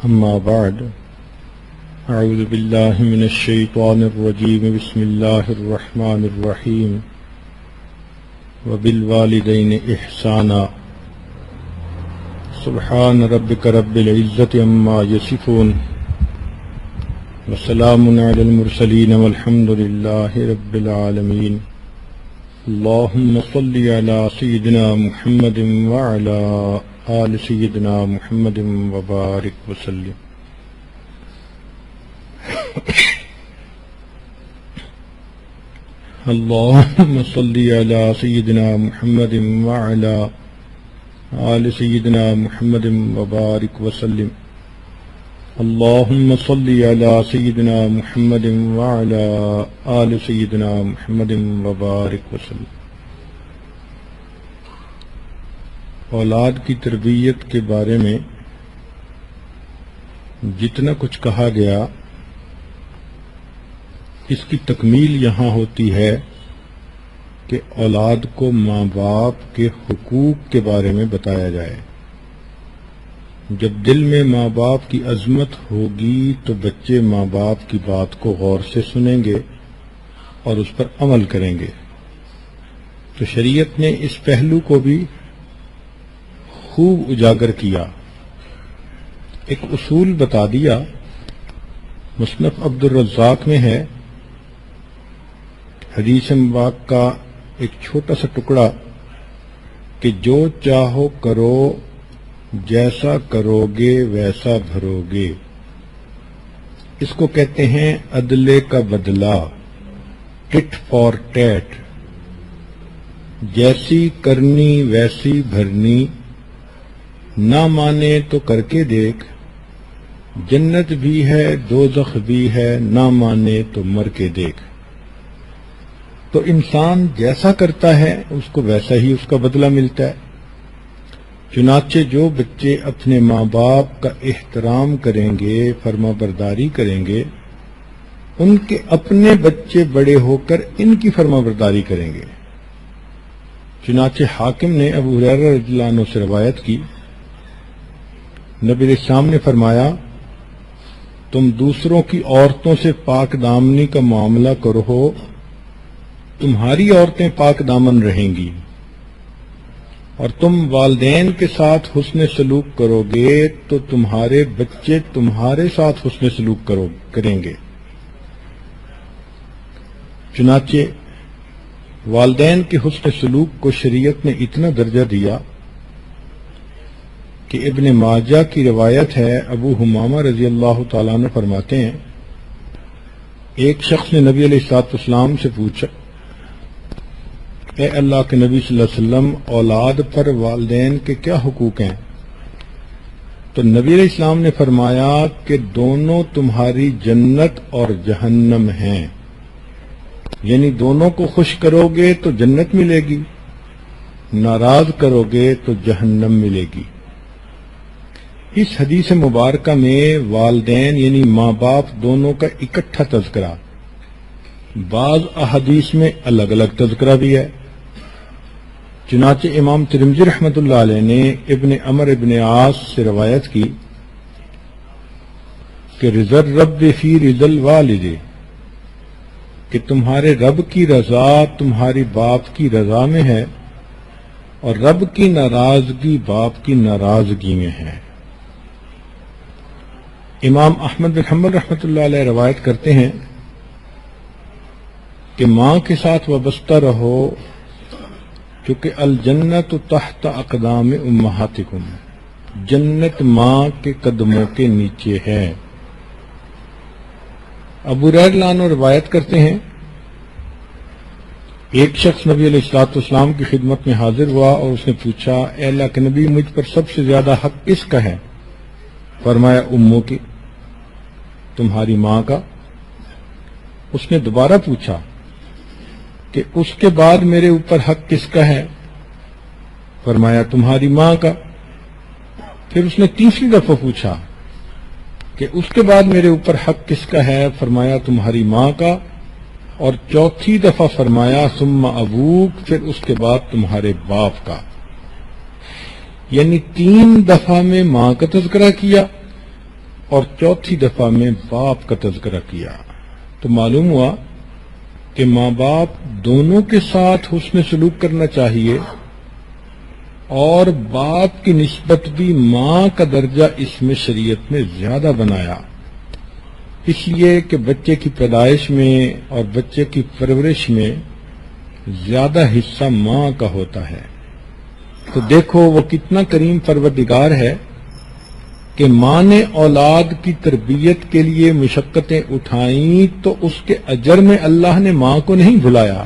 أما بعد أعوذ بالله من الشيطان الرجيم بسم الله الرحمن الرحيم وبالوالدين إحسانا سبحان ربك رب العزة عما يصفون وسلام على المرسلين والحمد لله رب العالمين اللهم صل على سيدنا محمد وعلى آل سيدنا محمد وبارك وسلم اللهم صل على سيدنا محمد وعلى آل سيدنا محمد وبارك وسلم اللهم صل على سيدنا محمد وعلى آل سيدنا محمد وبارك وسلم۔ اولاد کی تربیت کے بارے میں جتنا کچھ کہا گیا اس کی تکمیل یہاں ہوتی ہے کہ اولاد کو ماں باپ کے حقوق کے بارے میں بتایا جائے۔ جب دل میں ماں باپ کی عظمت ہوگی تو بچے ماں باپ کی بات کو غور سے سنیں گے اور اس پر عمل کریں گے۔ تو شریعت نے اس پہلو کو بھی خوب اجاگر کیا، ایک اصول بتا دیا۔ مصنف عبد الرزاق میں ہے حدیث مبارک کا ایک چھوٹا سا ٹکڑا کہ جو چاہو کرو، جیسا کرو گے ویسا بھرو گے۔ اس کو کہتے ہیں عدلے کا بدلہ، ٹٹ فار ٹیٹ، جیسی کرنی ویسی بھرنی، نہ مانے تو کر کے دیکھ، جنت بھی ہے دوزخ بھی ہے، نہ مانے تو مر کے دیکھ۔ تو انسان جیسا کرتا ہے اس کو ویسا ہی اس کا بدلہ ملتا ہے۔ چنانچہ جو بچے اپنے ماں باپ کا احترام کریں گے، فرما برداری کریں گے، ان کے اپنے بچے بڑے ہو کر ان کی فرما برداری کریں گے۔ چنانچہ حاکم نے ابو ہریرہ رضی اللہ عنہ سے روایت کی، نبی علیہ السلام نے فرمایا، تم دوسروں کی عورتوں سے پاک دامنی کا معاملہ کرو، تمہاری عورتیں پاک دامن رہیں گی، اور تم والدین کے ساتھ حسن سلوک کرو گے تو تمہارے بچے تمہارے ساتھ حسن سلوک کریں گے۔ چنانچہ والدین کے حسن سلوک کو شریعت نے اتنا درجہ دیا کہ ابن ماجہ کی روایت ہے، ابو حمامہ رضی اللہ تعالیٰ عنہ فرماتے ہیں، ایک شخص نے نبی علیہ السلام سے پوچھا، اے اللہ کے نبی صلی اللہ علیہ وسلم، اولاد پر والدین کے کیا حقوق ہیں؟ تو نبی علیہ السلام نے فرمایا کہ دونوں تمہاری جنت اور جہنم ہیں، یعنی دونوں کو خوش کرو گے تو جنت ملے گی، ناراض کرو گے تو جہنم ملے گی۔ اس حدیث مبارکہ میں والدین یعنی ماں باپ دونوں کا اکٹھا تذکرہ، بعض احادیث میں الگ الگ تذکرہ بھی ہے۔ چنانچہ امام ترمذی رحمۃ اللہ علیہ نے ابن عمر ابن عاص سے روایت کی کہ رضا الرب فی رضا الوالد، کہ تمہارے رب کی رضا تمہاری باپ کی رضا میں ہے، اور رب کی ناراضگی باپ کی ناراضگی میں ہے۔ امام احمد بن حنبل رحمۃ اللہ علیہ روایت کرتے ہیں کہ ماں کے ساتھ وابستہ رہو، کیونکہ الجنت تحت اقدام امہاتکم، جنت ماں کے قدموں کے نیچے ہے۔ ابو ہریرہ عنہ روایت کرتے ہیں، ایک شخص نبی علیہ السلام کی خدمت میں حاضر ہوا اور اس نے پوچھا، اے اللہ کے نبی، مجھ پر سب سے زیادہ حق کس کا ہے؟ فرمایا اموں کی، تمہاری ماں کا۔ اس نے دوبارہ پوچھا کہ اس کے بعد میرے اوپر حق کس کا ہے؟ فرمایا تمہاری ماں کا۔ پھر اس نے تیسری دفعہ پوچھا کہ اس کے بعد میرے اوپر حق کس کا ہے؟ فرمایا تمہاری ماں کا۔ اور چوتھی دفعہ فرمایا ثم ابوک، پھر اس کے بعد تمہارے باپ کا۔ یعنی 3 دفعہ میں ماں کا تذکرہ کیا، اور چوتھی دفعہ میں باپ کا تذکرہ کیا تو معلوم ہوا کہ ماں باپ دونوں کے ساتھ حسن سلوک کرنا چاہیے، اور باپ کی نسبت بھی ماں کا درجہ اس میں شریعت میں زیادہ بنایا، اس لیے کہ بچے کی پیدائش میں اور بچے کی پرورش میں زیادہ حصہ ماں کا ہوتا ہے۔ تو دیکھو وہ کتنا کریم پروردگار ہے کہ ماں نے اولاد کی تربیت کے لیے مشقتیں اٹھائیں تو اس کے اجر میں اللہ نے ماں کو نہیں بھلایا،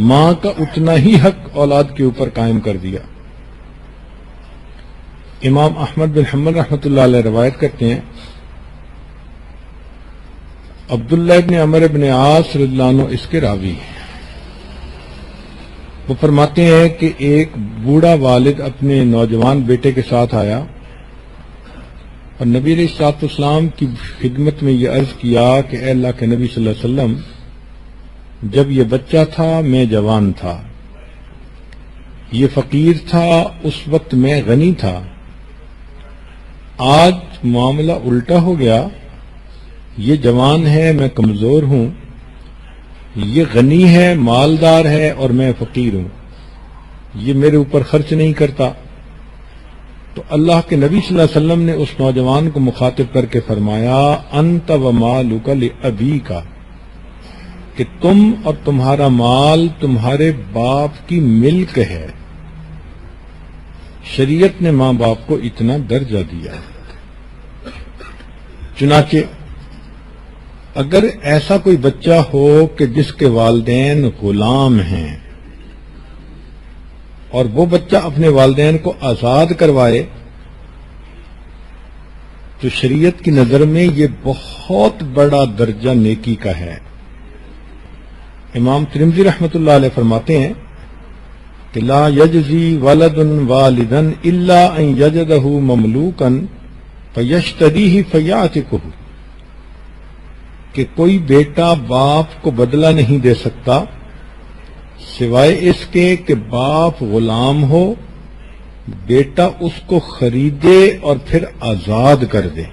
ماں کا اتنا ہی حق اولاد کے اوپر قائم کر دیا۔ امام احمد بن حنبل رحمۃ اللہ علیہ روایت کرتے ہیں، عبداللہ ابن عمر ابن عاص رضی اللہ عنہ اس کے راوی ہیں، وہ فرماتے ہیں کہ ایک بوڑھا والد اپنے نوجوان بیٹے کے ساتھ آیا اور نبی علیہ الصلوۃ والسلام کی خدمت میں یہ عرض کیا کہ اے اللہ کے نبی صلی اللہ علیہ وسلم، جب یہ بچہ تھا میں جوان تھا، یہ فقیر تھا اس وقت میں غنی تھا، آج معاملہ الٹا ہو گیا، یہ جوان ہے میں کمزور ہوں، یہ غنی ہے مالدار ہے اور میں فقیر ہوں، یہ میرے اوپر خرچ نہیں کرتا۔ تو اللہ کے نبی صلی اللہ علیہ وسلم نے اس نوجوان کو مخاطب کر کے فرمایا، انت و مالک لابیک، کہ تم اور تمہارا مال تمہارے باپ کی ملک ہے۔ شریعت نے ماں باپ کو اتنا درجہ دیا۔ چنانچہ اگر ایسا کوئی بچہ ہو کہ جس کے والدین غلام ہیں اور وہ بچہ اپنے والدین کو آزاد کروائے تو شریعت کی نظر میں یہ بہت بڑا درجہ نیکی کا ہے۔ امام ترمذی رحمۃ اللہ علیہ فرماتے ہیں کہ لا یجزی ولد والدا الا ان یجدہ مملوکا فیشتریہ فیعتقہ، کہ کوئی بیٹا باپ کو بدلہ نہیں دے سکتا سوائے اس کے کہ باپ غلام ہو، بیٹا اس کو خریدے اور پھر آزاد کر دے۔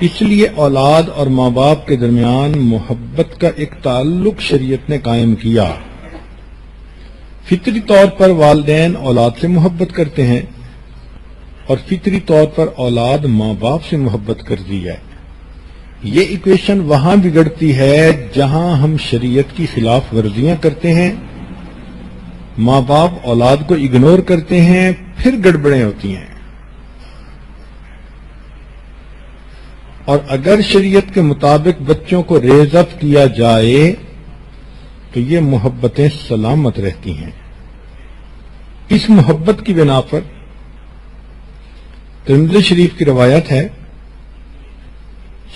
اس لیے اولاد اور ماں باپ کے درمیان محبت کا ایک تعلق شریعت نے قائم کیا۔ فطری طور پر والدین اولاد سے محبت کرتے ہیں اور فطری طور پر اولاد ماں باپ سے محبت کرتی ہے۔ یہ ایکویشن وہاں بگڑتی ہے جہاں ہم شریعت کی خلاف ورزیاں کرتے ہیں، ماں باپ اولاد کو اگنور کرتے ہیں، پھر گڑبڑیں ہوتی ہیں۔ اور اگر شریعت کے مطابق بچوں کو ریز اپ کیا جائے تو یہ محبتیں سلامت رہتی ہیں۔ اس محبت کی بنا پر ترمذی شریف کی روایت ہے،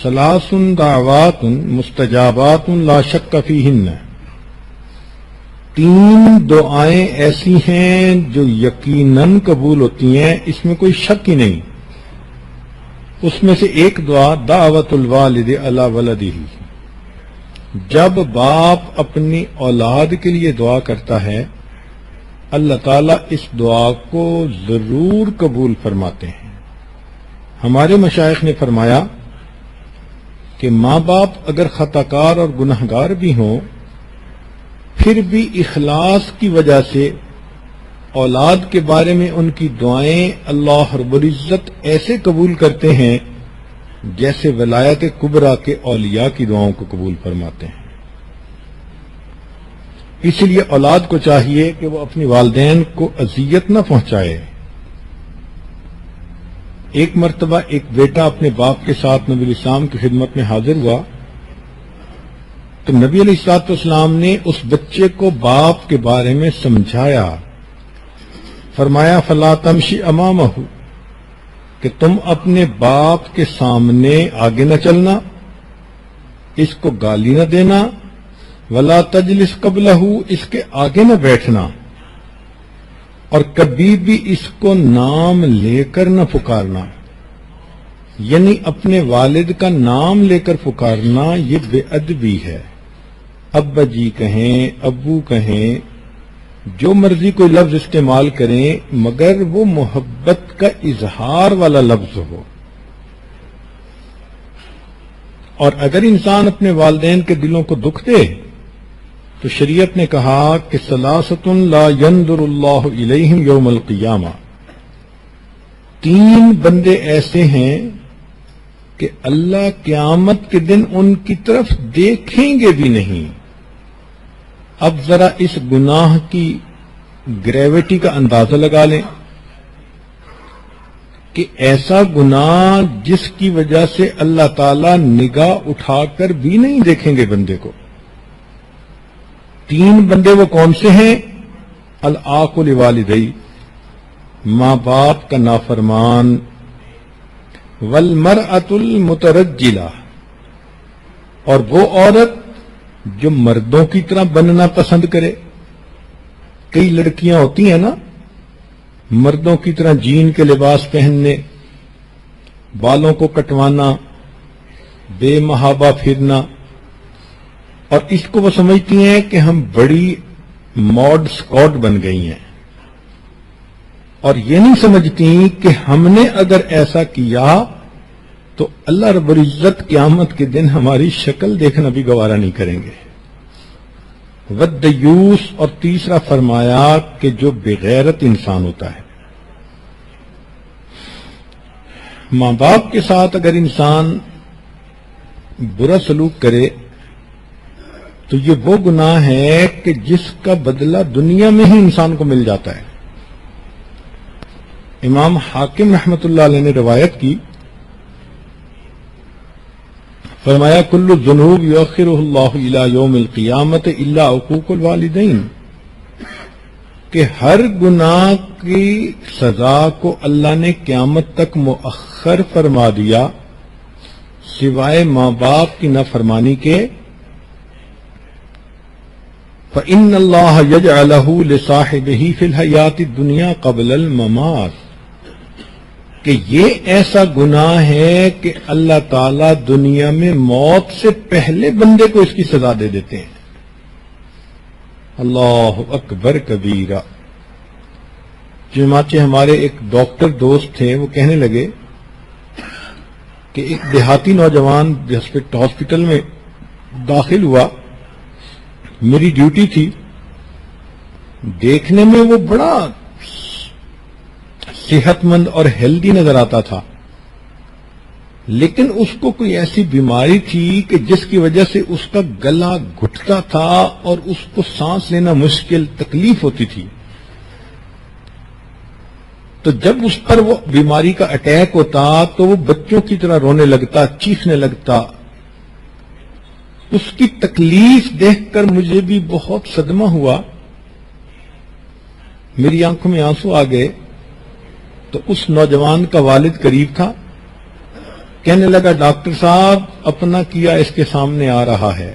ثلاث دعوات مستجابات لا شک فیہن، تین دعائیں ایسی ہیں جو یقیناً قبول ہوتی ہیں، اس میں کوئی شک ہی نہیں۔ اس میں سے ایک دعا دعوت الوالد علی ولدہ، جب باپ اپنی اولاد کے لیے دعا کرتا ہے اللہ تعالیٰ اس دعا کو ضرور قبول فرماتے ہیں۔ ہمارے مشائخ نے فرمایا کہ ماں باپ اگر خطا کار اور گناہگار بھی ہوں پھر بھی اخلاص کی وجہ سے اولاد کے بارے میں ان کی دعائیں اللہ رب العزت ایسے قبول کرتے ہیں جیسے ولایت کبریٰ کے اولیاء کی دعاؤں کو قبول فرماتے ہیں۔ اس لیے اولاد کو چاہیے کہ وہ اپنی والدین کو اذیت نہ پہنچائے۔ ایک مرتبہ ایک بیٹا اپنے باپ کے ساتھ نبی علیہ السلام کی خدمت میں حاضر ہوا تو نبی علیہ الصلوۃ والسلام نے اس بچے کو باپ کے بارے میں سمجھایا، فرمایا فلا تمشی امامہ، کہ تم اپنے باپ کے سامنے آگے نہ چلنا، اس کو گالی نہ دینا، ولا تجلس قبلہ، اس کے آگے نہ بیٹھنا، اور کبھی بھی اس کو نام لے کر نہ پکارنا، یعنی اپنے والد کا نام لے کر پکارنا یہ بے ادبی ہے۔ ابا جی کہیں، ابو کہیں، جو مرضی کوئی لفظ استعمال کریں مگر وہ محبت کا اظہار والا لفظ ہو. اور اگر انسان اپنے والدین کے دلوں کو دکھ دے تو شریعت نے کہا کہ ثلاثۃ لا ينظر اللہ الیہم یوم القیامہ، 3 بندے ایسے ہیں کہ اللہ قیامت کے دن ان کی طرف دیکھیں گے بھی نہیں. اب ذرا اس گناہ کی گریوٹی کا اندازہ لگا لیں کہ ایسا گناہ جس کی وجہ سے اللہ تعالی نگاہ اٹھا کر بھی نہیں دیکھیں گے بندے کو. 3 بندے وہ کون سے ہیں؟ العاق لوالدی، ماں باپ کا نافرمان، والمرأۃ المترجلہ، اور وہ عورت جو مردوں کی طرح بننا پسند کرے. کئی لڑکیاں ہوتی ہیں نا مردوں کی طرح جین کے لباس پہننے، بالوں کو کٹوانا، بے محابہ پھرنا، اور اس کو وہ سمجھتی ہیں کہ ہم بڑی ماڈ اسکاٹ بن گئی ہیں، اور یہ نہیں سمجھتی کہ ہم نے اگر ایسا کیا تو اللہ رب العزت قیامت کے دن ہماری شکل دیکھنا بھی گوارا نہیں کریں گے. والدیوس، اور تیسرا فرمایا کہ جو بغیرت انسان ہوتا ہے. ماں باپ کے ساتھ اگر انسان برا سلوک کرے تو یہ وہ گناہ ہے کہ جس کا بدلہ دنیا میں ہی انسان کو مل جاتا ہے. امام حاکم رحمۃ اللہ علیہ نے روایت کی، فرمایا کل الذنوب یؤخرہ اللہ الی یوم القیامت الا عقوق الوالدین، کہ ہر گناہ کی سزا کو اللہ نے قیامت تک مؤخر فرما دیا سوائے ماں باپ کی نافرمانی کے. فإن اللہ یجعلہ لصاحبہ فی الحیاۃ الدنیا قبل الممات، کہ یہ ایسا گناہ ہے کہ اللہ تعالی دنیا میں موت سے پہلے بندے کو اس کی سزا دے دیتے ہیں. اللہ اکبر کبیرہ. چنانچہ ہمارے ایک ڈاکٹر دوست تھے، وہ کہنے لگے کہ ایک دیہاتی نوجوان ہاسپٹل میں داخل ہوا، میری ڈیوٹی تھی، دیکھنے میں وہ بڑا صحت مند اور ہیلدی نظر آتا تھا، لیکن اس کو کوئی ایسی بیماری تھی کہ جس کی وجہ سے اس کا گلا گھٹتا تھا اور اس کو سانس لینا مشکل، تکلیف ہوتی تھی. تو جب اس پر وہ بیماری کا اٹیک ہوتا تو وہ بچوں کی طرح رونے لگتا، چیخنے لگتا. اس کی تکلیف دیکھ کر مجھے بھی بہت صدمہ ہوا، میری آنکھوں میں آنسو آ گئے. تو اس نوجوان کا والد قریب تھا، کہنے لگا ڈاکٹر صاحب اپنا کیا اس کے سامنے آ رہا ہے.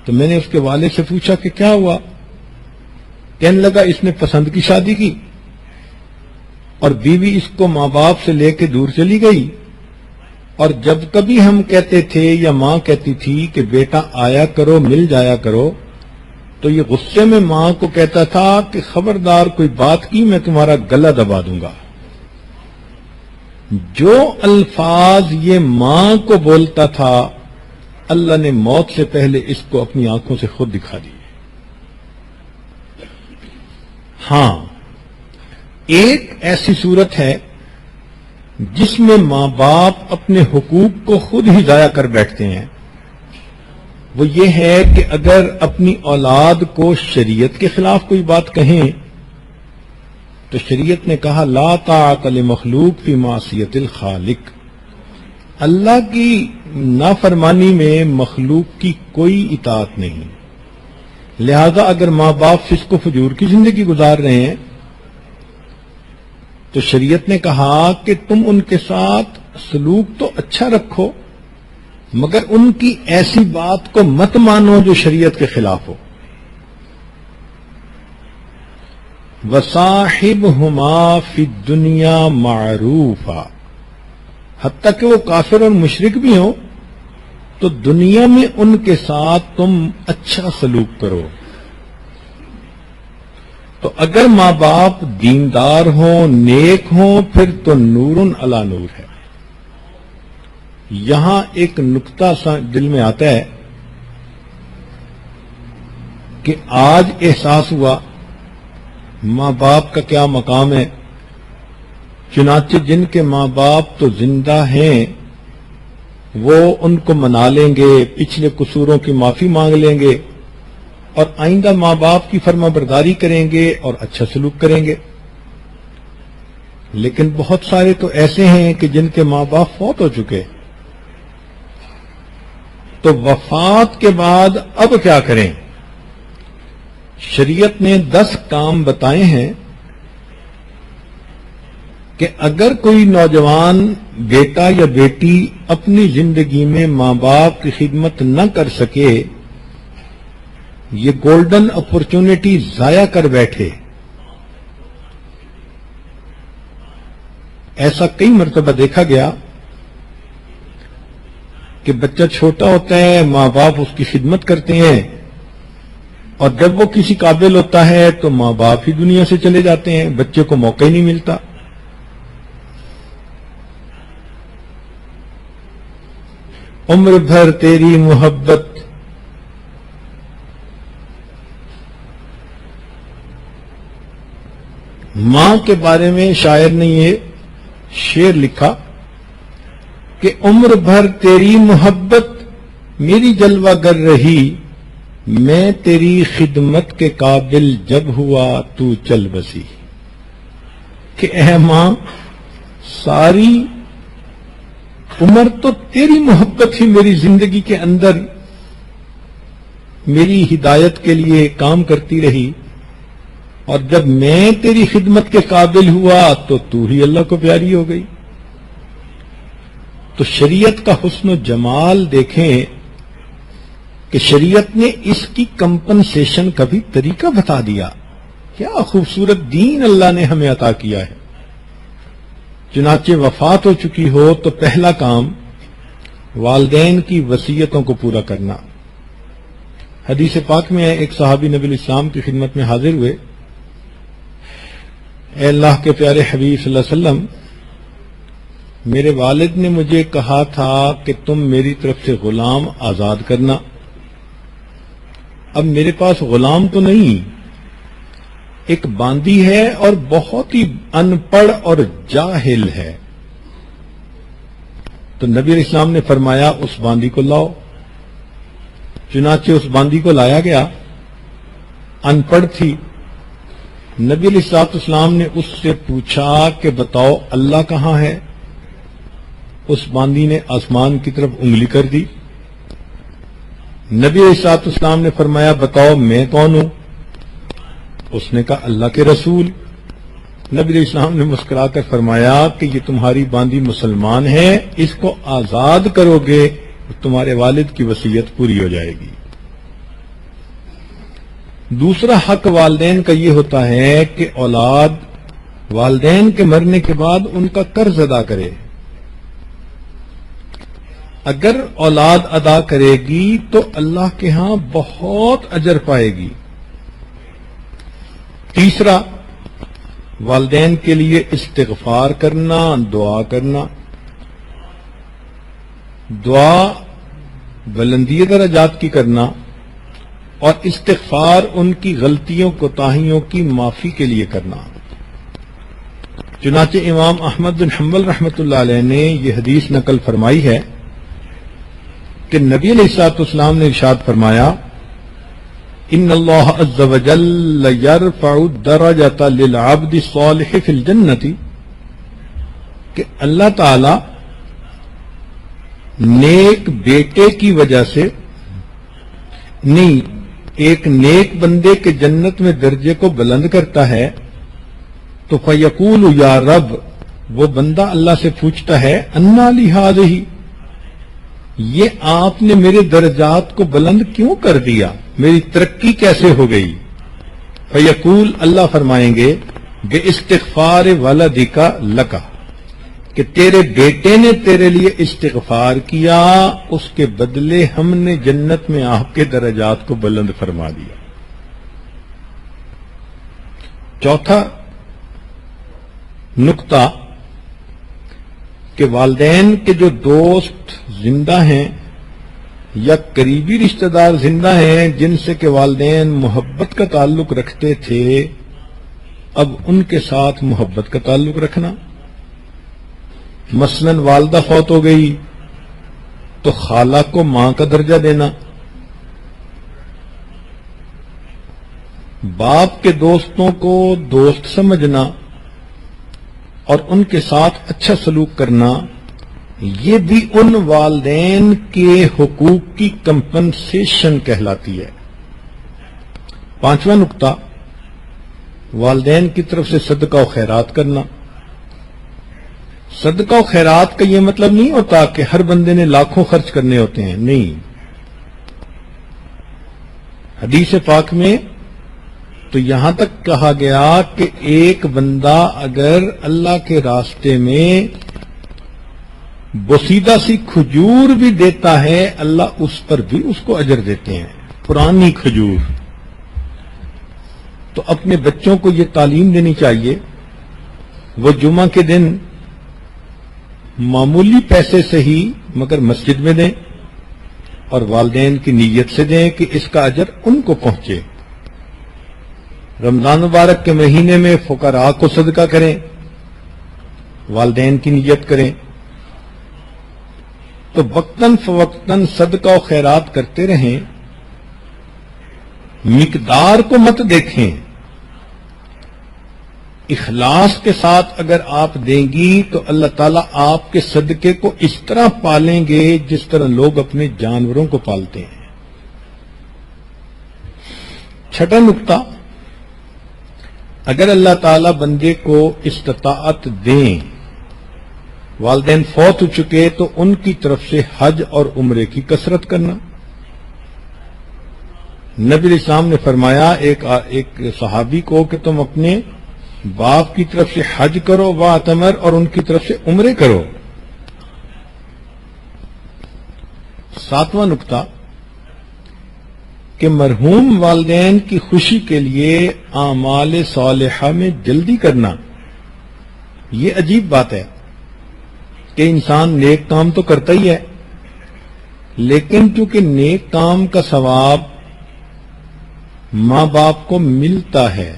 تو میں نے اس کے والد سے پوچھا کہ کیا ہوا؟ کہنے لگا اس نے پسند کی شادی کی اور بیوی اس کو ماں باپ سے لے کے دور چلی گئی، اور جب کبھی ہم کہتے تھے یا ماں کہتی تھی کہ بیٹا آیا کرو، مل جایا کرو، تو یہ غصے میں ماں کو کہتا تھا کہ خبردار کوئی بات کی میں تمہارا گلا دبا دوں گا. جو الفاظ یہ ماں کو بولتا تھا اللہ نے موت سے پہلے اس کو اپنی آنکھوں سے خود دکھا دی. ہاں، ایک ایسی صورت ہے جس میں ماں باپ اپنے حقوق کو خود ہی ضائع کر بیٹھتے ہیں. وہ یہ ہے کہ اگر اپنی اولاد کو شریعت کے خلاف کوئی بات کہیں تو شریعت نے کہا لا طاعت لمخلوق فی معصیت الخالق، اللہ کی نافرمانی میں مخلوق کی کوئی اطاعت نہیں. لہذا اگر ماں باپ فسق و فجور کی زندگی گزار رہے ہیں تو شریعت نے کہا کہ تم ان کے ساتھ سلوک تو اچھا رکھو مگر ان کی ایسی بات کو مت مانو جو شریعت کے خلاف ہو. وَصَاحِبْهُمَا فِي الدُّنْيَا مَعْرُوفًا، حتیٰ کہ وہ کافر اور مشرک بھی ہوں تو دنیا میں ان کے ساتھ تم اچھا سلوک کرو. تو اگر ماں باپ دیندار ہوں، نیک ہوں، پھر تو نور علی نور ہے۔ یہاں ایک نقطہ سا دل میں آتا ہے کہ آج احساس ہوا ماں باپ کا کیا مقام ہے۔ چنانچہ جن کے ماں باپ تو زندہ ہیں وہ ان کو منا لیں گے، پچھلے قصوروں کی معافی مانگ لیں گے اور آئندہ ماں باپ کی فرما برداری کریں گے اور اچھا سلوک کریں گے۔ لیکن بہت سارے تو ایسے ہیں کہ جن کے ماں باپ فوت ہو چکے، تو وفات کے بعد اب کیا کریں؟ شریعت نے 10 کام بتائے ہیں کہ اگر کوئی نوجوان بیٹا یا بیٹی اپنی زندگی میں ماں باپ کی خدمت نہ کر سکے، یہ گولڈن اپرچونٹی ضائع کر بیٹھے۔ ایسا کئی مرتبہ دیکھا گیا کہ بچہ چھوٹا ہوتا ہے، ماں باپ اس کی خدمت کرتے ہیں، اور جب وہ کسی قابل ہوتا ہے تو ماں باپ ہی دنیا سے چلے جاتے ہیں، بچے کو موقع ہی نہیں ملتا۔ عمر بھر تیری محبت ماں کے بارے میں شاعر نے یہ شعر لکھا کہ عمر بھر تیری محبت میری جلوہ گر رہی، میں تیری خدمت کے قابل جب ہوا تو چل بسی۔ کہ اے ماں، ساری عمر تو تیری محبت ہی میری زندگی کے اندر میری ہدایت کے لیے کام کرتی رہی، اور جب میں تیری خدمت کے قابل ہوا تو تو ہی اللہ کو پیاری ہو گئی۔ تو شریعت کا حسن و جمال دیکھیں کہ شریعت نے اس کی کمپنسیشن کا بھی طریقہ بتا دیا۔ کیا خوبصورت دین اللہ نے ہمیں عطا کیا ہے۔ چنانچہ وفات ہو چکی ہو تو پہلا کام والدین کی وصیتوں کو پورا کرنا۔ حدیث پاک میں ہے، ایک صحابی نبی الاسلام کی خدمت میں حاضر ہوئے، اے اللہ کے پیارے حبیب صلی اللہ علیہ وسلم، میرے والد نے مجھے کہا تھا کہ تم میری طرف سے غلام آزاد کرنا۔ اب میرے پاس غلام تو نہیں، ایک باندی ہے اور بہت ہی ان پڑھ اور جاہل ہے۔ تو نبی علیہ السلام نے فرمایا اس باندی کو لاؤ۔ چنانچہ اس باندی کو لایا گیا، ان پڑھ تھی۔ نبی علیہ السلام نے اس سے پوچھا کہ بتاؤ اللہ کہاں ہے؟ اس باندی نے آسمان کی طرف انگلی کر دی۔ نبی علیہ السلام نے فرمایا بتاؤ میں کون ہوں؟ اس نے کہا اللہ کے رسول۔ نبی علیہ السلام نے مسکرا کر فرمایا کہ یہ تمہاری باندی مسلمان ہے، اس کو آزاد کرو گے تو تمہارے والد کی وصیت پوری ہو جائے گی۔ دوسرا حق والدین کا یہ ہوتا ہے کہ اولاد والدین کے مرنے کے بعد ان کا قرض ادا کرے۔ اگر اولاد ادا کرے گی تو اللہ کے ہاں بہت اجر پائے گی۔ تیسرا، والدین کے لیے استغفار کرنا، دعا کرنا۔ دعا بلندی درجات کی کرنا اور استغفار ان کی غلطیوں کوتاہیوں کی معافی کے لیے کرنا۔ چنانچہ امام احمد بن حنبل رحمۃ اللہ علیہ نے یہ حدیث نقل فرمائی ہے کہ نبی علیہ السلام نے ارشاد فرمایا ان اللہ عز وجل یرفع الدرجۃ للعبد الصالح فی الجنۃ، کہ اللہ تعالی نیک بیٹے کی وجہ سے نہیں، ایک نیک بندے کے جنت میں درجے کو بلند کرتا ہے۔ تو فیقول یا رب، وہ بندہ اللہ سے پوچھتا ہے انا لی ھذہ، یہ آپ نے میرے درجات کو بلند کیوں کر دیا، میری ترقی کیسے ہو گئی؟ فیقول، اللہ فرمائیں گے بے استغفار ولدک لک، کہ تیرے بیٹے نے تیرے لیے استغفار کیا، اس کے بدلے ہم نے جنت میں آپ کے درجات کو بلند فرما دیا۔ چوتھا نقطہ کہ والدین کے جو دوست زندہ ہیں یا قریبی رشتہ دار زندہ ہیں جن سے کہ والدین محبت کا تعلق رکھتے تھے، اب ان کے ساتھ محبت کا تعلق رکھنا. مثلا والدہ فوت ہو گئی تو خالہ کو ماں کا درجہ دینا، باپ کے دوستوں کو دوست سمجھنا اور ان کے ساتھ اچھا سلوک کرنا، یہ بھی ان والدین کے حقوق کی کمپنسیشن کہلاتی ہے. پانچواں نقطہ والدین کی طرف سے صدقہ و خیرات کرنا. صدقہ و خیرات کا یہ مطلب نہیں ہوتا کہ ہر بندے نے لاکھوں خرچ کرنے ہوتے ہیں، نہیں. حدیث پاک میں تو یہاں تک کہا گیا کہ ایک بندہ اگر اللہ کے راستے میں بوسیدہ سی کھجور بھی دیتا ہے اللہ اس پر بھی اس کو اجر دیتے ہیں، پرانی کھجور. تو اپنے بچوں کو یہ تعلیم دینی چاہیے، وہ جمعہ کے دن معمولی پیسے سے ہی مگر مسجد میں دیں اور والدین کی نیت سے دیں کہ اس کا اجر ان کو پہنچے. رمضان مبارک کے مہینے میں فقراء کو صدقہ کریں، والدین کی نیت کریں. تو وقتاً فوقتاً صدقہ و خیرات کرتے رہیں، مقدار کو مت دیکھیں. اخلاص کے ساتھ اگر آپ دیں گی تو اللہ تعالیٰ آپ کے صدقے کو اس طرح پالیں گے جس طرح لوگ اپنے جانوروں کو پالتے ہیں. چھٹا نقطہ، اگر اللہ تعالیٰ بندے کو استطاعت دیں، والدین فوت ہو چکے تو ان کی طرف سے حج اور عمرے کی کثرت کرنا. نبی علیہ السلام نے فرمایا ایک صحابی کو کہ تم اپنے باپ کی طرف سے حج کرو واعتمر اور ان کی طرف سے عمرے کرو. ساتواں نقطہ کہ مرحوم والدین کی خوشی کے لیے اعمال صالحہ میں جلدی کرنا. یہ عجیب بات ہے کہ انسان نیک کام تو کرتا ہی ہے، لیکن چونکہ نیک کام کا ثواب ماں باپ کو ملتا ہے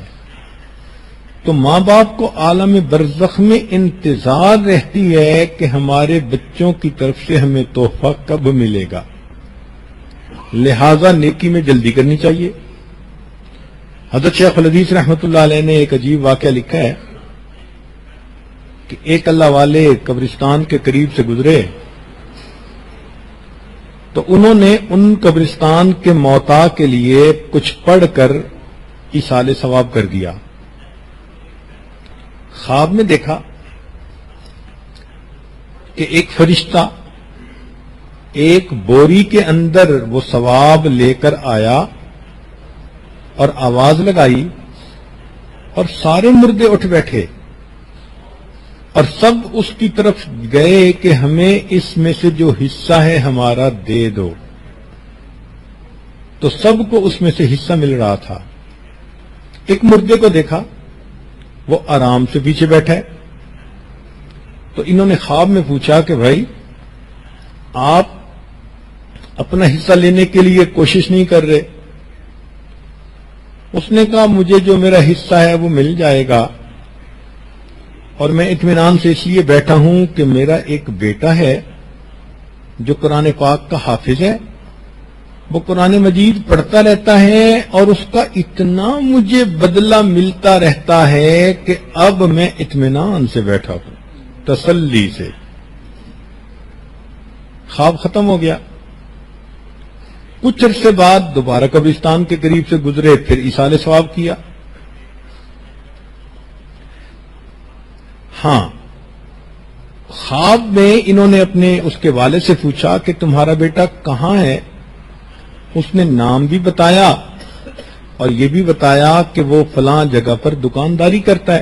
تو ماں باپ کو عالم برزخ میں انتظار رہتی ہے کہ ہمارے بچوں کی طرف سے ہمیں تحفہ کب ملے گا، لہذا نیکی میں جلدی کرنی چاہیے. حضرت شیخ الحدیث رحمۃ اللہ علیہ نے ایک عجیب واقعہ لکھا ہے کہ ایک اللہ والے قبرستان کے قریب سے گزرے تو انہوں نے ان قبرستان کے موتا کے لیے کچھ پڑھ کر ایصال ثواب کر دیا. خواب میں دیکھا کہ ایک فرشتہ ایک بوری کے اندر وہ ثواب لے کر آیا اور آواز لگائی اور سارے مردے اٹھ بیٹھے اور سب اس کی طرف گئے کہ ہمیں اس میں سے جو حصہ ہے ہمارا دے دو. تو سب کو اس میں سے حصہ مل رہا تھا. ایک مردے کو دیکھا وہ آرام سے پیچھے بیٹھا ہے. تو انہوں نے خواب میں پوچھا کہ بھائی آپ اپنا حصہ لینے کے لیے کوشش نہیں کر رہے؟ اس نے کہا مجھے جو میرا حصہ ہے وہ مل جائے گا اور میں اطمینان سے اس لیے بیٹھا ہوں کہ میرا ایک بیٹا ہے جو قرآن پاک کا حافظ ہے، وہ قرآن مجید پڑھتا رہتا ہے اور اس کا اتنا مجھے بدلہ ملتا رہتا ہے کہ اب میں اطمینان سے بیٹھا ہوں، تسلی سے. خواب ختم ہو گیا. کچھ عرصے بعد دوبارہ قبرستان کے قریب سے گزرے، پھر ایصال ثواب کیا. ہاں، خواب میں انہوں نے اپنے اس کے والد سے پوچھا کہ تمہارا بیٹا کہاں ہے؟ اس نے نام بھی بتایا اور یہ بھی بتایا کہ وہ فلاں جگہ پر دکانداری کرتا ہے.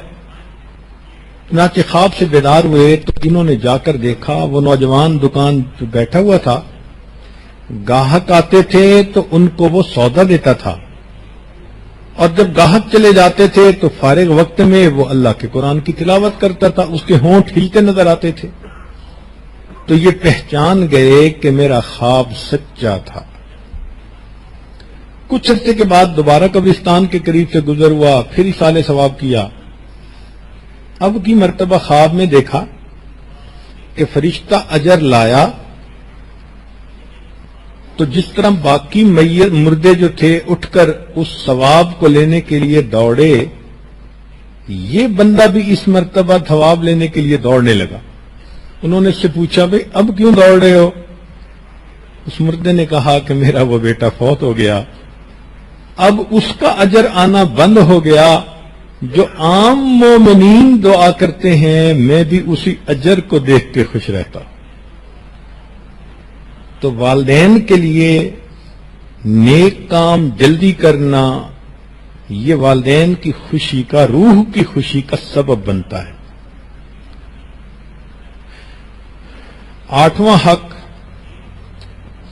چنانچہ خواب سے بیدار ہوئے تو انہوں نے جا کر دیکھا وہ نوجوان دکان پہ بیٹھا ہوا تھا. گاہک آتے تھے تو ان کو وہ سودا دیتا تھا. اور جب گاہک چلے جاتے تھے تو فارغ وقت میں وہ اللہ کے قرآن کی تلاوت کرتا تھا، اس کے ہونٹ ہلتے نظر آتے تھے۔ تو یہ پہچان گئے کہ میرا خواب سچا تھا۔ کچھ عرصے کے بعد دوبارہ قبرستان کے قریب سے گزر ہوا، پھر ایصال ثواب کیا۔ اب کی مرتبہ خواب میں دیکھا کہ فرشتہ اجر لایا، تو جس طرح باقی مردے جو تھے اٹھ کر اس ثواب کو لینے کے لیے دوڑے، یہ بندہ بھی اس مرتبہ ثواب لینے کے لیے دوڑنے لگا۔ انہوں نے اس سے پوچھا بھئی اب کیوں دوڑ رہے ہو؟ اس مردے نے کہا کہ میرا وہ بیٹا فوت ہو گیا، اب اس کا اجر آنا بند ہو گیا۔ جو عام مومنین دعا کرتے ہیں میں بھی اسی اجر کو دیکھ کے خوش رہتا ہوں۔ تو والدین کے لیے نیک کام جلدی کرنا یہ والدین کی خوشی کا، روح کی خوشی کا سبب بنتا ہے۔ 8واں حق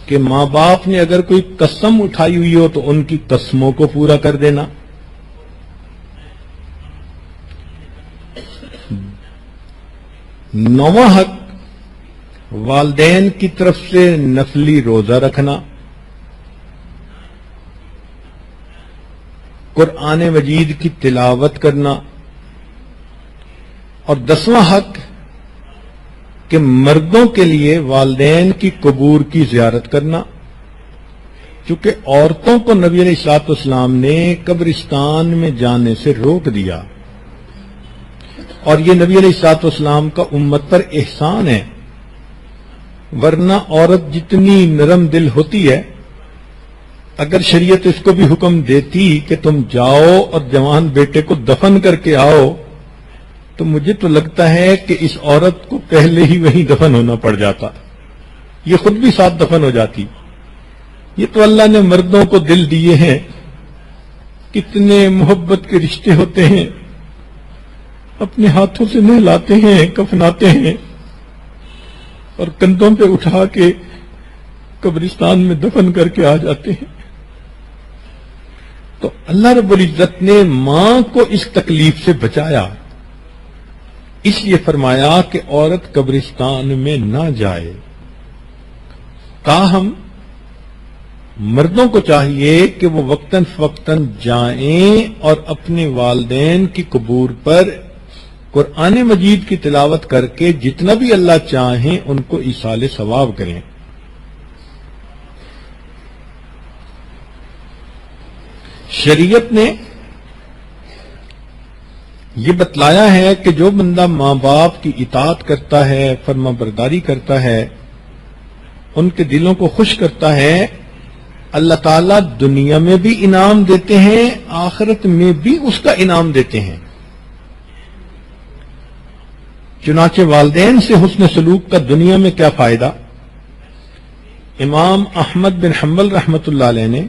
کہ ماں باپ نے اگر کوئی قسم اٹھائی ہوئی ہو تو ان کی قسموں کو پورا کر دینا۔ 9واں حق والدین کی طرف سے نفلی روزہ رکھنا۔ قرآن مجید کی تلاوت کرنا۔ اور 10واں حق کہ مردوں کے لیے والدین کی قبور کی زیارت کرنا، چونکہ عورتوں کو نبی علیہ الصلوۃ والسلام نے قبرستان میں جانے سے روک دیا، اور یہ نبی علیہ الصلوۃ والسلام کا امت پر احسان ہے، ورنہ عورت جتنی نرم دل ہوتی ہے، اگر شریعت اس کو بھی حکم دیتی کہ تم جاؤ اور جوان بیٹے کو دفن کر کے آؤ، تو مجھے تو لگتا ہے کہ اس عورت کو پہلے ہی وہیں دفن ہونا پڑ جاتا، یہ خود بھی ساتھ دفن ہو جاتی۔ یہ تو اللہ نے مردوں کو دل دیے ہیں، کتنے محبت کے رشتے ہوتے ہیں، اپنے ہاتھوں سے نہلاتے ہیں، کفناتے ہیں، اور کندھوں پہ اٹھا کے قبرستان میں دفن کر کے آ جاتے ہیں۔ تو اللہ رب العزت نے ماں کو اس تکلیف سے بچایا، اس لیے فرمایا کہ عورت قبرستان میں نہ جائے۔ تاہم مردوں کو چاہیے کہ وہ وقتاً فوقتاً جائیں اور اپنے والدین کی قبور پر قرآن مجید کی تلاوت کر کے جتنا بھی اللہ چاہیں ان کو ایصال ثواب کریں۔ شریعت نے یہ بتلایا ہے کہ جو بندہ ماں باپ کی اطاعت کرتا ہے، فرما برداری کرتا ہے، ان کے دلوں کو خوش کرتا ہے، اللہ تعالیٰ دنیا میں بھی انعام دیتے ہیں، آخرت میں بھی اس کا انعام دیتے ہیں۔ چنانچہ والدین سے حسن سلوک کا دنیا میں کیا فائدہ؟ امام احمد بن حنبل رحمۃ اللہ علیہ نے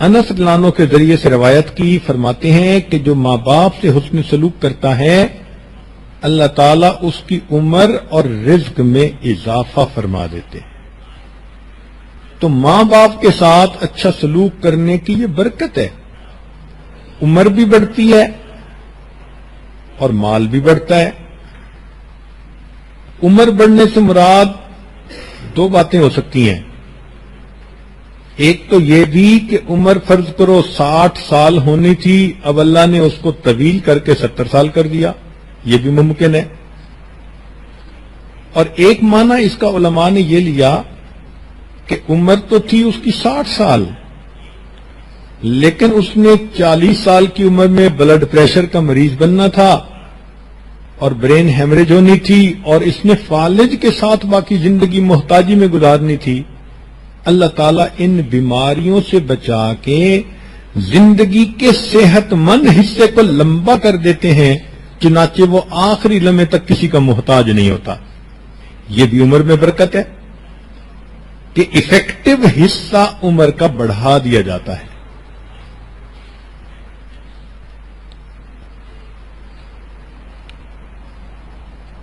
انس رضی اللہ عنہ کے ذریعے سے روایت کی، فرماتے ہیں کہ جو ماں باپ سے حسن سلوک کرتا ہے اللہ تعالیٰ اس کی عمر اور رزق میں اضافہ فرما دیتے ہیں۔ تو ماں باپ کے ساتھ اچھا سلوک کرنے کی یہ برکت ہے، عمر بھی بڑھتی ہے اور مال بھی بڑھتا ہے۔ عمر بڑھنے سے مراد دو باتیں ہو سکتی ہیں، ایک تو یہ بھی کہ عمر فرض کرو 60 سال ہونی تھی، اب اللہ نے اس کو طویل کر کے 70 سال کر دیا، یہ بھی ممکن ہے۔ اور ایک معنی اس کا علماء نے یہ لیا کہ عمر تو تھی اس کی 60 سال، لیکن اس نے 40 سال کی عمر میں بلڈ پریشر کا مریض بننا تھا اور برین ہیمریج ہونی تھی، اور اس نے فالج کے ساتھ باقی زندگی محتاجی میں گزارنی تھی۔ اللہ تعالیٰ ان بیماریوں سے بچا کے زندگی کے صحت مند حصے کو لمبا کر دیتے ہیں، چنانچہ وہ آخری لمحے تک کسی کا محتاج نہیں ہوتا۔ یہ بھی عمر میں برکت ہے کہ ایفیکٹو حصہ عمر کا بڑھا دیا جاتا ہے۔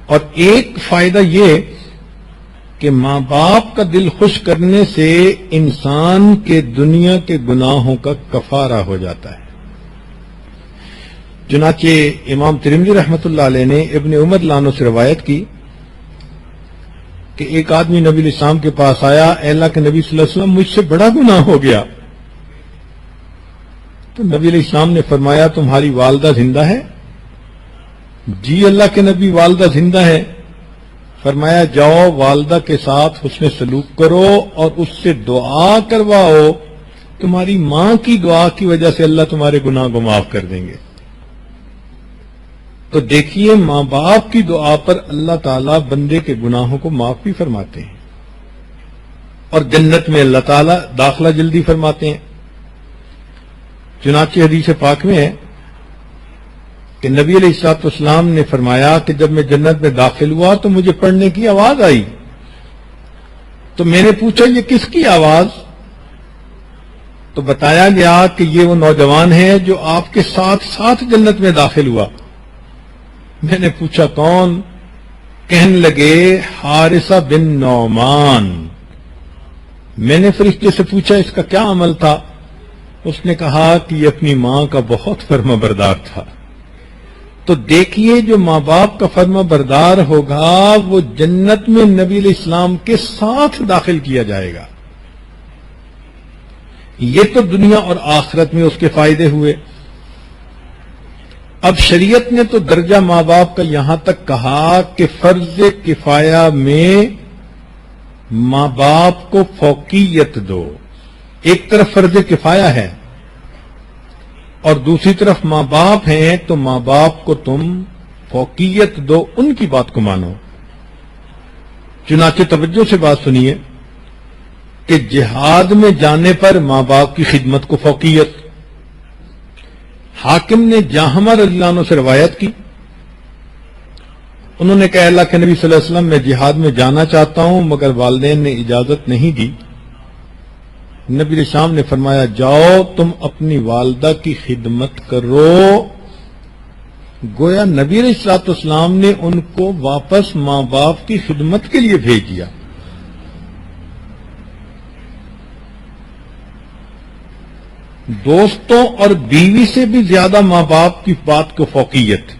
اور ایک فائدہ یہ کہ ماں باپ کا دل خوش کرنے سے انسان کے دنیا کے گناہوں کا کفارہ ہو جاتا ہے۔ چنانچہ امام ترمذی رحمۃ اللہ علیہ نے ابن عمر لانو سے روایت کی کہ ایک آدمی نبی علیہ السلام کے پاس آیا، اے اللہ کے نبی صلی اللہ علیہ وسلم مجھ سے بڑا گناہ ہو گیا۔ تو نبی علیہ السلام نے فرمایا تمہاری والدہ زندہ ہے؟ جی اللہ کے نبی والدہ زندہ ہے۔ فرمایا جاؤ والدہ کے ساتھ حسن سلوک کرو اور اس سے دعا کرواؤ، تمہاری ماں کی دعا کی وجہ سے اللہ تمہارے گناہ کو معاف کر دیں گے۔ تو دیکھیے ماں باپ کی دعا پر اللہ تعالیٰ بندے کے گناہوں کو معاف بھی فرماتے ہیں اور جنت میں اللہ تعالیٰ داخلہ جلدی فرماتے ہیں۔ چنانچہ حدیث پاک میں ہے کہ نبی علیہ الصلوۃ والسلام نے فرمایا کہ جب میں جنت میں داخل ہوا تو مجھے پڑھنے کی آواز آئی، تو میں نے پوچھا یہ کس کی آواز؟ تو بتایا گیا کہ یہ وہ نوجوان ہے جو آپ کے ساتھ ساتھ جنت میں داخل ہوا۔ میں نے پوچھا کون؟ کہنے لگے حارثہ بن نعمان۔ میں نے فرشتے سے پوچھا اس کا کیا عمل تھا؟ اس نے کہا کہ یہ اپنی ماں کا بہت فرما بردار تھا۔ تو دیکھیے جو ماں باپ کا فرما بردار ہوگا وہ جنت میں نبی علیہ السلام کے ساتھ داخل کیا جائے گا۔ یہ تو دنیا اور آخرت میں اس کے فائدے ہوئے۔ اب شریعت نے تو درجہ ماں باپ کا یہاں تک کہا کہ فرض کفایہ میں ماں باپ کو فوقیت دو۔ ایک طرف فرض کفایہ ہے اور دوسری طرف ماں باپ ہیں، تو ماں باپ کو تم فوقیت دو، ان کی بات کو مانو۔ چنانچہ توجہ سے بات سنیے کہ جہاد میں جانے پر ماں باپ کی خدمت کو فوقیت۔ حاکم نے جاہمہ رضی اللہ عنہ سے روایت کی، انہوں نے کہا اللہ کے نبی صلی اللہ علیہ وسلم میں جہاد میں جانا چاہتا ہوں مگر والدین نے اجازت نہیں دی۔ نبی علیہ السلام نے فرمایا جاؤ تم اپنی والدہ کی خدمت کرو۔ گویا نبی علیہ الصلوۃ والسلام نے ان کو واپس ماں باپ کی خدمت کے لیے بھیج دیا۔ دوستوں اور بیوی سے بھی زیادہ ماں باپ کی بات کو فوقیت۔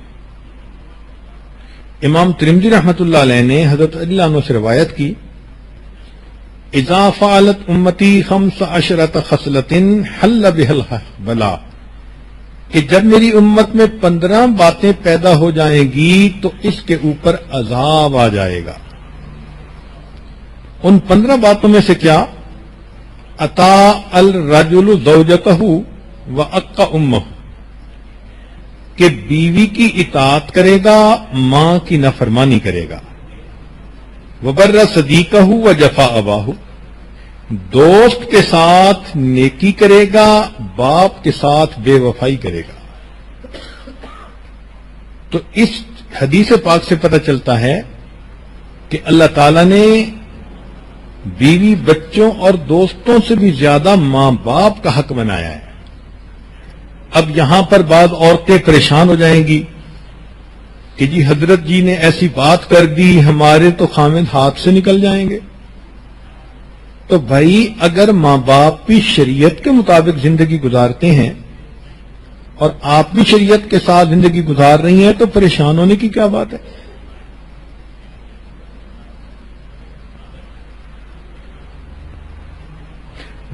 امام ترمذی رحمۃ اللہ علیہ نے حضرت علی عنہ سے روایت کی اذا فعلت امتی 15 خصلۃ حل بها البلاء، کہ جب میری امت میں 15 باتیں پیدا ہو جائیں گی تو اس کے اوپر عذاب آ جائے گا۔ ان 15 باتوں میں سے کیا؟ اطاع الرجل زوجته وعق امه، کہ بیوی کی اطاعت کرے گا ماں کی نافرمانی کرے گا، وبر صدیقہ وجفا اباہ، دوست کے ساتھ نیکی کرے گا باپ کے ساتھ بے وفائی کرے گا۔ تو اس حدیث پاک سے پتہ چلتا ہے کہ اللہ تعالی نے بیوی بچوں اور دوستوں سے بھی زیادہ ماں باپ کا حق بنایا ہے۔ اب یہاں پر بعض عورتیں پریشان ہو جائیں گی کہ جی حضرت جی نے ایسی بات کر دی ہمارے تو خامد ہاتھ سے نکل جائیں گے۔ تو بھائی اگر ماں باپ بھی شریعت کے مطابق زندگی گزارتے ہیں اور آپ بھی شریعت کے ساتھ زندگی گزار رہی ہیں تو پریشان ہونے کی کیا بات ہے؟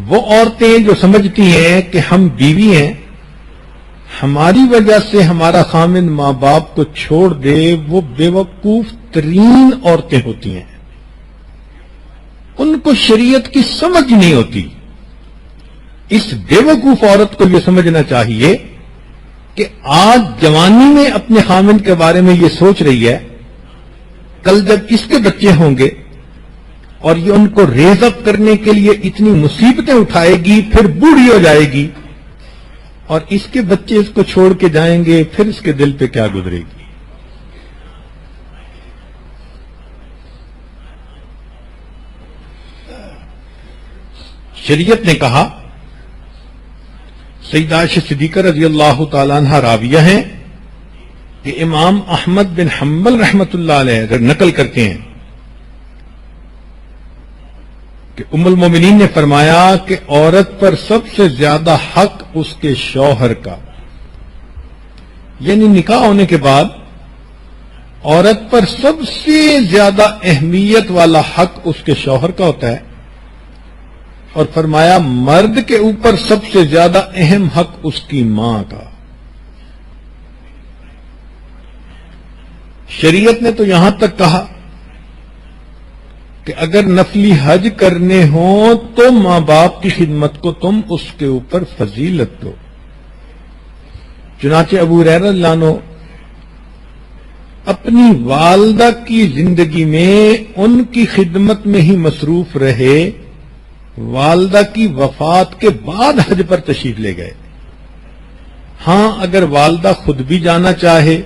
وہ عورتیں جو سمجھتی ہیں کہ ہم بیوی ہیں، ہماری وجہ سے ہمارا خامد ماں باپ کو چھوڑ دے، وہ بے وقوف ترین عورتیں ہوتی ہیں۔ ان کو شریعت کی سمجھ نہیں ہوتی۔ اس بے وقوف عورت کو یہ سمجھنا چاہیے کہ آج جوانی میں اپنے خامد کے بارے میں یہ سوچ رہی ہے، کل جب اس کے بچے ہوں گے اور یہ ان کو ریز اپ کرنے کے لیے اتنی مصیبتیں اٹھائے گی، پھر بوڑھی ہو جائے گی اور اس کے بچے اس کو چھوڑ کے جائیں گے، پھر اس کے دل پہ کیا گزرے گی۔ شریعت نے کہا، سیدہ عائشہ صدیقہ رضی اللہ تعالیٰ عنہ راویہ ہیں کہ امام احمد بن حنبل رحمۃ اللہ علیہ نقل کرتے ہیں کہ ام المومنین نے فرمایا کہ عورت پر سب سے زیادہ حق اس کے شوہر کا، یعنی نکاح ہونے کے بعد عورت پر سب سے زیادہ اہمیت والا حق اس کے شوہر کا ہوتا ہے، اور فرمایا مرد کے اوپر سب سے زیادہ اہم حق اس کی ماں کا۔ شریعت نے تو یہاں تک کہا کہ اگر نفلی حج کرنے ہوں تو ماں باپ کی خدمت کو تم اس کے اوپر فضیلت دو۔ چنانچہ ابو ہریرہ رضی اللہ عنہ اپنی والدہ کی زندگی میں ان کی خدمت میں ہی مصروف رہے، والدہ کی وفات کے بعد حج پر تشریف لے گئے۔ ہاں اگر والدہ خود بھی جانا چاہے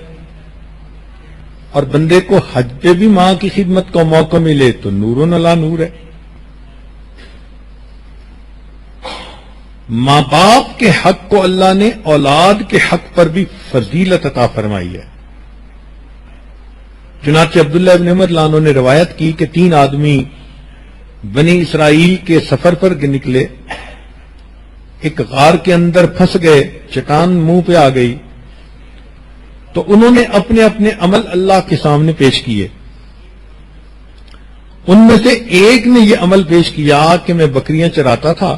اور بندے کو حج پہ بھی ماں کی خدمت کا موقع ملے تو نور علی نور ہے۔ ماں باپ کے حق کو اللہ نے اولاد کے حق پر بھی فضیلت عطا فرمائی ہے۔ چنانچہ عبداللہ ابن عمر رضی اللہ عنہ نے روایت کی کہ 3 آدمی بنی اسرائیل کے سفر پر نکلے، ایک غار کے اندر پھنس گئے، چٹان منہ پہ آ گئی، تو انہوں نے اپنے اپنے عمل اللہ کے سامنے پیش کیے۔ ان میں سے ایک نے یہ عمل پیش کیا کہ میں بکریاں چراتا تھا،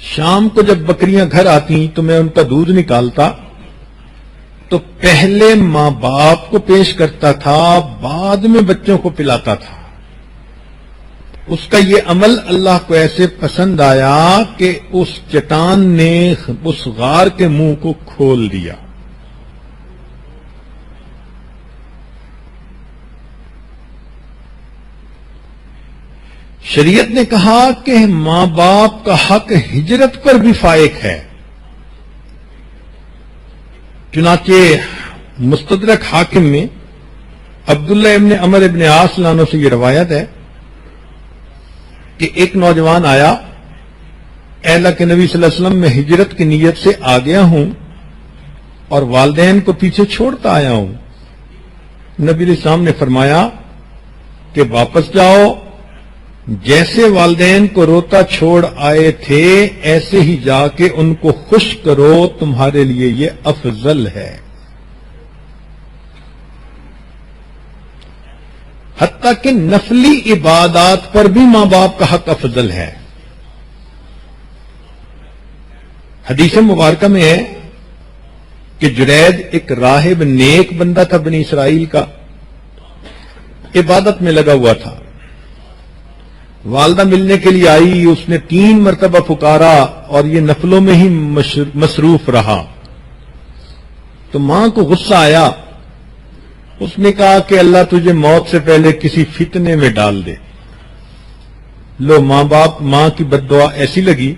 شام کو جب بکریاں گھر آتی تو میں ان کا دودھ نکالتا تو پہلے ماں باپ کو پیش کرتا تھا، بعد میں بچوں کو پلاتا تھا۔ اس کا یہ عمل اللہ کو ایسے پسند آیا کہ اس چٹان نے اس غار کے منہ کو کھول دیا۔ شریعت نے کہا کہ ماں باپ کا حق ہجرت پر بھی فائق ہے۔ چنانچہ مستدرک حاکم میں عبداللہ ابن عمر ابن عاص رضی اللہ عنہ سے یہ روایت ہے کہ ایک نوجوان آیا، اے اللہ کے نبی صلی اللہ علیہ وسلم میں ہجرت کی نیت سے آ گیا ہوں اور والدین کو پیچھے چھوڑتا آیا ہوں۔ نبی علیہ السلام نے فرمایا کہ واپس جاؤ، جیسے والدین کو روتا چھوڑ آئے تھے ایسے ہی جا کے ان کو خوش کرو، تمہارے لیے یہ افضل ہے۔ حتیٰ کہ نفلی عبادات پر بھی ماں باپ کا حق افضل ہے۔ حدیث مبارکہ میں ہے کہ جرید ایک راہب نیک بندہ تھا بنی اسرائیل کا، عبادت میں لگا ہوا تھا۔ والدہ ملنے کے لیے آئی، اس نے 3 مرتبہ پکارا اور یہ نفلوں میں ہی مصروف رہا، تو ماں کو غصہ آیا۔ اس نے کہا کہ اللہ تجھے موت سے پہلے کسی فتنے میں ڈال دے۔ لو ماں کی بد دعا ایسی لگی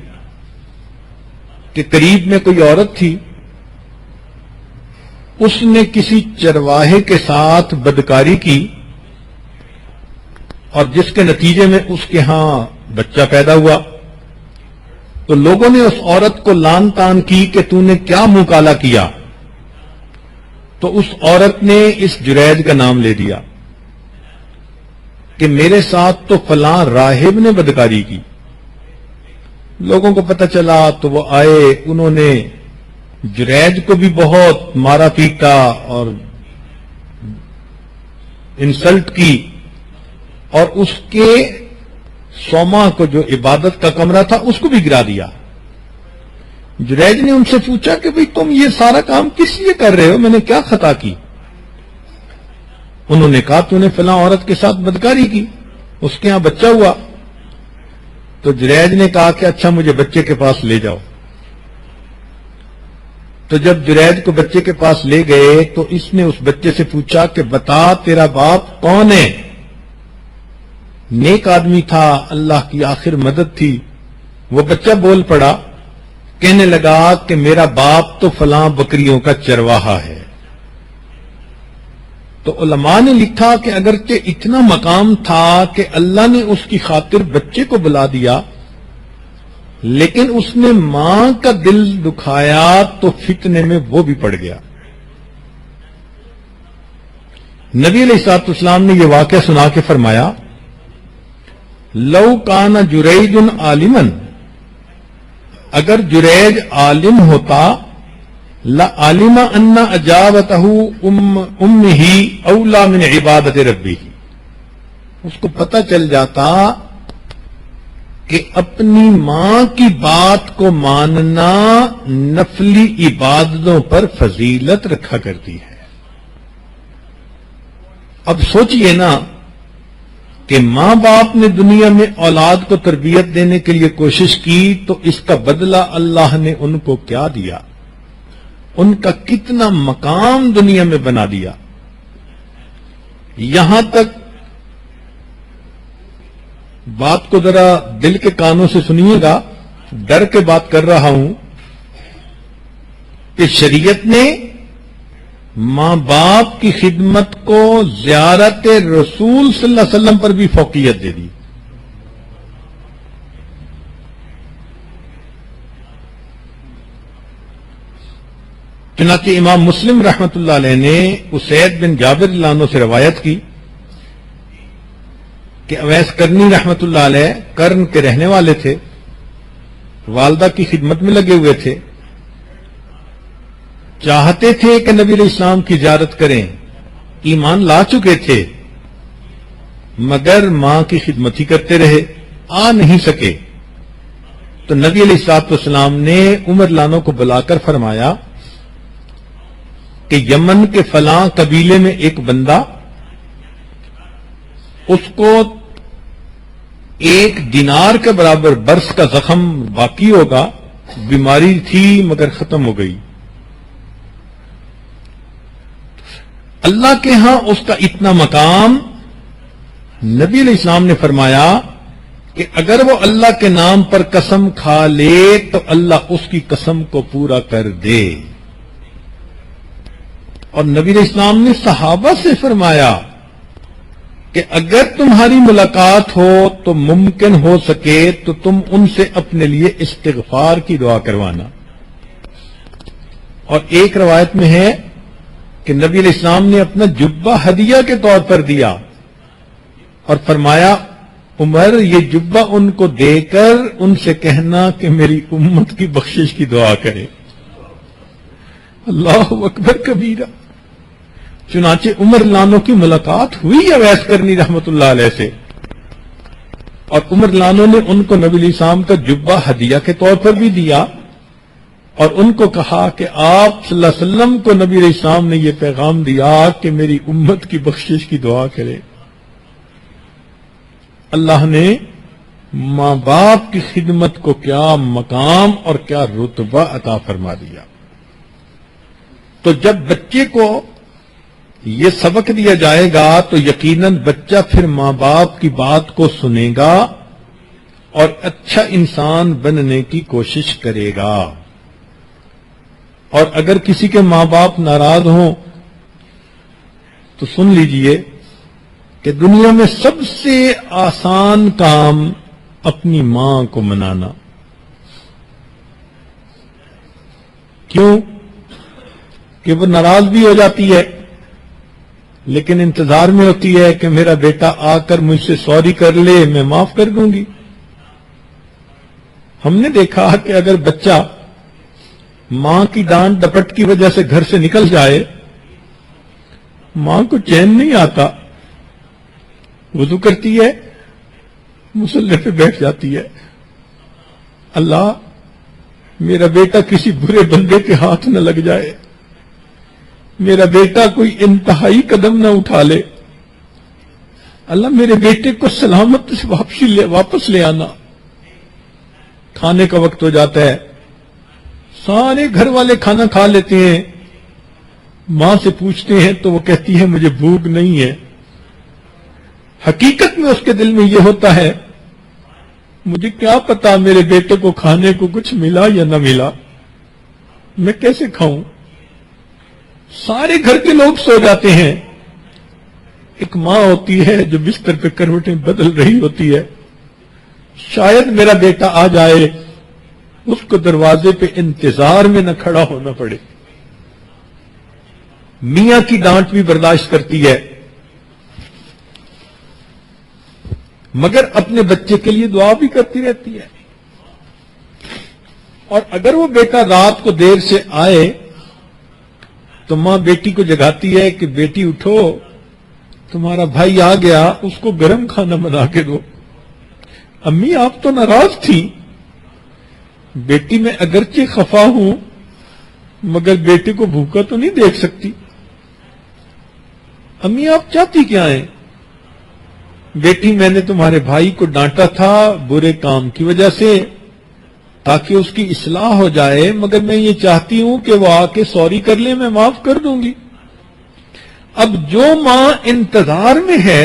کہ قریب میں کوئی عورت تھی، اس نے کسی چرواہے کے ساتھ بدکاری کی اور جس کے نتیجے میں اس کے ہاں بچہ پیدا ہوا، تو لوگوں نے اس عورت کو لان تان کی کہ تو نے کیا منہ کالا کیا، تو اس عورت نے اس جرید کا نام لے دیا کہ میرے ساتھ تو فلاں راہب نے بدکاری کی۔ لوگوں کو پتہ چلا تو وہ آئے، انہوں نے جرید کو بھی بہت مارا پیٹا اور انسلٹ کی، اور اس کے سوما کو جو عبادت کا کمرہ تھا اس کو بھی گرا دیا۔ جرید نے ان سے پوچھا کہ بھئی تم یہ سارا کام کس لیے کر رہے ہو، میں نے کیا خطا کی؟ انہوں نے کہا تو نے فلاں عورت کے ساتھ بدکاری کی، اس کے ہاں بچہ ہوا۔ تو جرید نے کہا کہ اچھا مجھے بچے کے پاس لے جاؤ۔ تو جب جرید کو بچے کے پاس لے گئے تو اس نے اس بچے سے پوچھا کہ بتا تیرا باپ کون ہے؟ نیک آدمی تھا، اللہ کی آخر مدد تھی۔ وہ بچہ بول پڑا، کہنے لگا کہ میرا باپ تو فلاں بکریوں کا چرواہا ہے۔ تو علماء نے لکھا کہ اگرچہ اتنا مقام تھا کہ اللہ نے اس کی خاطر بچے کو بلا دیا، لیکن اس نے ماں کا دل دکھایا تو فتنے میں وہ بھی پڑ گیا۔ نبی علیہ الصلوۃ والسلام نے یہ واقعہ سنا کے فرمایا، لو کان جریج عالمن، اگر جریج عالم ہوتا لعلم ان اجابتہ امہ اولی من عبادت ربہ، اس کو پتہ چل جاتا کہ اپنی ماں کی بات کو ماننا نفلی عبادتوں پر فضیلت رکھا کرتی ہے۔ اب سوچئے نا کہ ماں باپ نے دنیا میں اولاد کو تربیت دینے کے لیے کوشش کی تو اس کا بدلہ اللہ نے ان کو کیا دیا، ان کا کتنا مقام دنیا میں بنا دیا۔ یہاں تک بات کو ذرا دل کے کانوں سے سنیے گا، ڈر کے بات کر رہا ہوں کہ شریعت نے ماں باپ کی خدمت کو زیارت رسول صلی اللہ علیہ وسلم پر بھی فوقیت دے دی۔ چنانچہ امام مسلم رحمۃ اللہ علیہ نے اسید بن جابر اللہ عنہ سے روایت کی کہ اویس کرنی رحمۃ اللہ علیہ کرن کے رہنے والے تھے، والدہ کی خدمت میں لگے ہوئے تھے، چاہتے تھے کہ نبی علیہ السلام کی زیارت کریں، ایمان لا چکے تھے، مگر ماں کی خدمت ہی کرتے رہے، آ نہیں سکے۔ تو نبی علیہ الصلوۃ والسلام نے عمر لانو کو بلا کر فرمایا کہ یمن کے فلاں قبیلے میں ایک بندہ، اس کو 1 دینار کے برابر برس کا زخم باقی ہوگا، بیماری تھی مگر ختم ہو گئی۔ اللہ کے ہاں اس کا اتنا مقام، نبی علیہ السلام نے فرمایا کہ اگر وہ اللہ کے نام پر قسم کھا لے تو اللہ اس کی قسم کو پورا کر دے۔ اور نبی علیہ السلام نے صحابہ سے فرمایا کہ اگر تمہاری ملاقات ہو تو ممکن ہو سکے تو تم ان سے اپنے لیے استغفار کی دعا کروانا۔ اور ایک روایت میں ہے کہ نبی علیہ السلام نے اپنا جبہ ہدیہ کے طور پر دیا اور فرمایا عمر یہ جبہ ان کو دے کر ان سے کہنا کہ میری امت کی بخشش کی دعا کرے۔ اللہ اکبر کبیرہ۔ چنانچہ عمر لانو کی ملاقات ہوئی اویس کرنی رحمت اللہ علیہ سے، اور عمر لانو نے ان کو نبی علیہ السلام کا جبہ ہدیہ کے طور پر بھی دیا اور ان کو کہا کہ آپ صلی اللہ علیہ وسلم کو نبی علیہ السلام نے یہ پیغام دیا کہ میری امت کی بخشش کی دعا کرے۔ اللہ نے ماں باپ کی خدمت کو کیا مقام اور کیا رتبہ عطا فرما دیا۔ تو جب بچے کو یہ سبق دیا جائے گا تو یقیناً بچہ پھر ماں باپ کی بات کو سنے گا اور اچھا انسان بننے کی کوشش کرے گا۔ اور اگر کسی کے ماں باپ ناراض ہوں تو سن لیجئے کہ دنیا میں سب سے آسان کام اپنی ماں کو منانا۔ کیوں؟ کہ وہ ناراض بھی ہو جاتی ہے لیکن انتظار میں ہوتی ہے کہ میرا بیٹا آ کر مجھ سے سوری کر لے، میں معاف کر دوں گی۔ ہم نے دیکھا کہ اگر بچہ ماں کی ڈانٹ ڈپٹ کی وجہ سے گھر سے نکل جائے، ماں کو چین نہیں آتا، وضو کرتی ہے، مصلی پہ بیٹھ جاتی ہے، اللہ میرا بیٹا کسی برے بندے کے ہاتھ نہ لگ جائے، میرا بیٹا کوئی انتہائی قدم نہ اٹھا لے، اللہ میرے بیٹے کو سلامت سے واپس لے آنا۔ کھانے کا وقت ہو جاتا ہے، سارے گھر والے کھانا کھا لیتے ہیں، ماں سے پوچھتے ہیں تو وہ کہتی ہے مجھے بھوک نہیں ہے۔ حقیقت میں اس کے دل میں یہ ہوتا ہے مجھے کیا پتا میرے بیٹے کو کھانے کو کچھ ملا یا نہ ملا، میں کیسے کھاؤں۔ سارے گھر کے لوگ سو جاتے ہیں، ایک ماں ہوتی ہے جو بستر پہ کروٹیں بدل رہی ہوتی ہے، شاید میرا بیٹا آ جائے، اس کو دروازے پہ انتظار میں نہ کھڑا ہونا پڑے۔ میاں کی ڈانٹ بھی برداشت کرتی ہے، مگر اپنے بچے کے لیے دعا بھی کرتی رہتی ہے. اور اگر وہ بیٹا رات کو دیر سے آئے تو ماں بیٹی کو جگاتی ہے کہ بیٹی اٹھو، تمہارا بھائی آ گیا، اس کو گرم کھانا بنا کے دو. امی آپ تو ناراض تھی. بیٹی میں اگرچہ خفا ہوں مگر بیٹے کو بھوکا تو نہیں دیکھ سکتی. امی آپ چاہتی کیا ہیں؟ بیٹی میں نے تمہارے بھائی کو ڈانٹا تھا برے کام کی وجہ سے تاکہ اس کی اصلاح ہو جائے، مگر میں یہ چاہتی ہوں کہ وہ آ کے سوری کر لے، میں معاف کر دوں گی. اب جو ماں انتظار میں ہے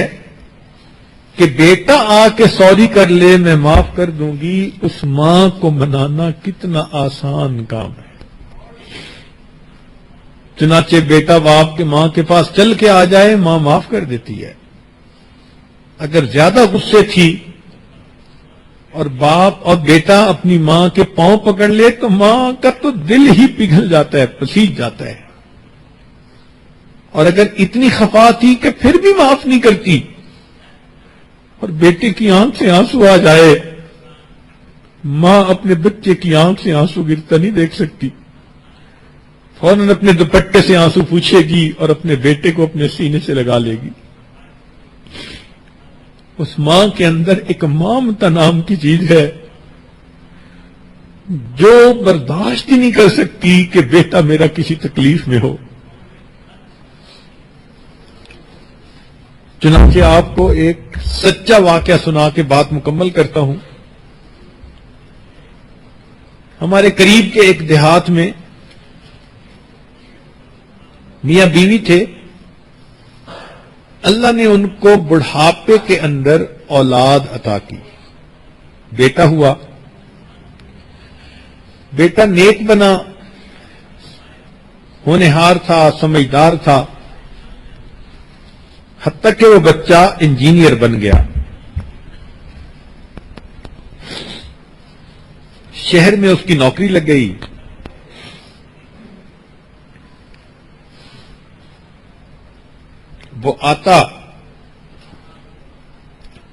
کہ بیٹا آ کے سوری کر لے میں معاف کر دوں گی، اس ماں کو منانا کتنا آسان کام ہے. چنانچہ بیٹا باپ کے ماں کے پاس چل کے آ جائے، ماں معاف کر دیتی ہے. اگر زیادہ غصے تھی اور باپ اور بیٹا اپنی ماں کے پاؤں پکڑ لے تو ماں کا تو دل ہی پگھل جاتا ہے، پسیج جاتا ہے. اور اگر اتنی خفا تھی کہ پھر بھی معاف نہیں کرتی اور بیٹے کی آنکھ سے آنسو آ جائے، ماں اپنے بچے کی آنکھ سے آنسو گرتا نہیں دیکھ سکتی، فوراً اپنے دوپٹے سے آنسو پوچھے گی اور اپنے بیٹے کو اپنے سینے سے لگا لے گی. اس ماں کے اندر ایک ممتا نام کی چیز ہے جو برداشت ہی نہیں کر سکتی کہ بیٹا میرا کسی تکلیف میں ہو. چنانچہ آپ کو ایک سچا واقعہ سنا کے بات مکمل کرتا ہوں. ہمارے قریب کے ایک دیہات میں میاں بیوی تھے. اللہ نے ان کو بڑھاپے کے اندر اولاد عطا کی، بیٹا ہوا. بیٹا نیک بنا، ہونہار تھا، سمجھدار تھا، حتیٰ کہ وہ بچہ انجینئر بن گیا. شہر میں اس کی نوکری لگ گئی. وہ آتا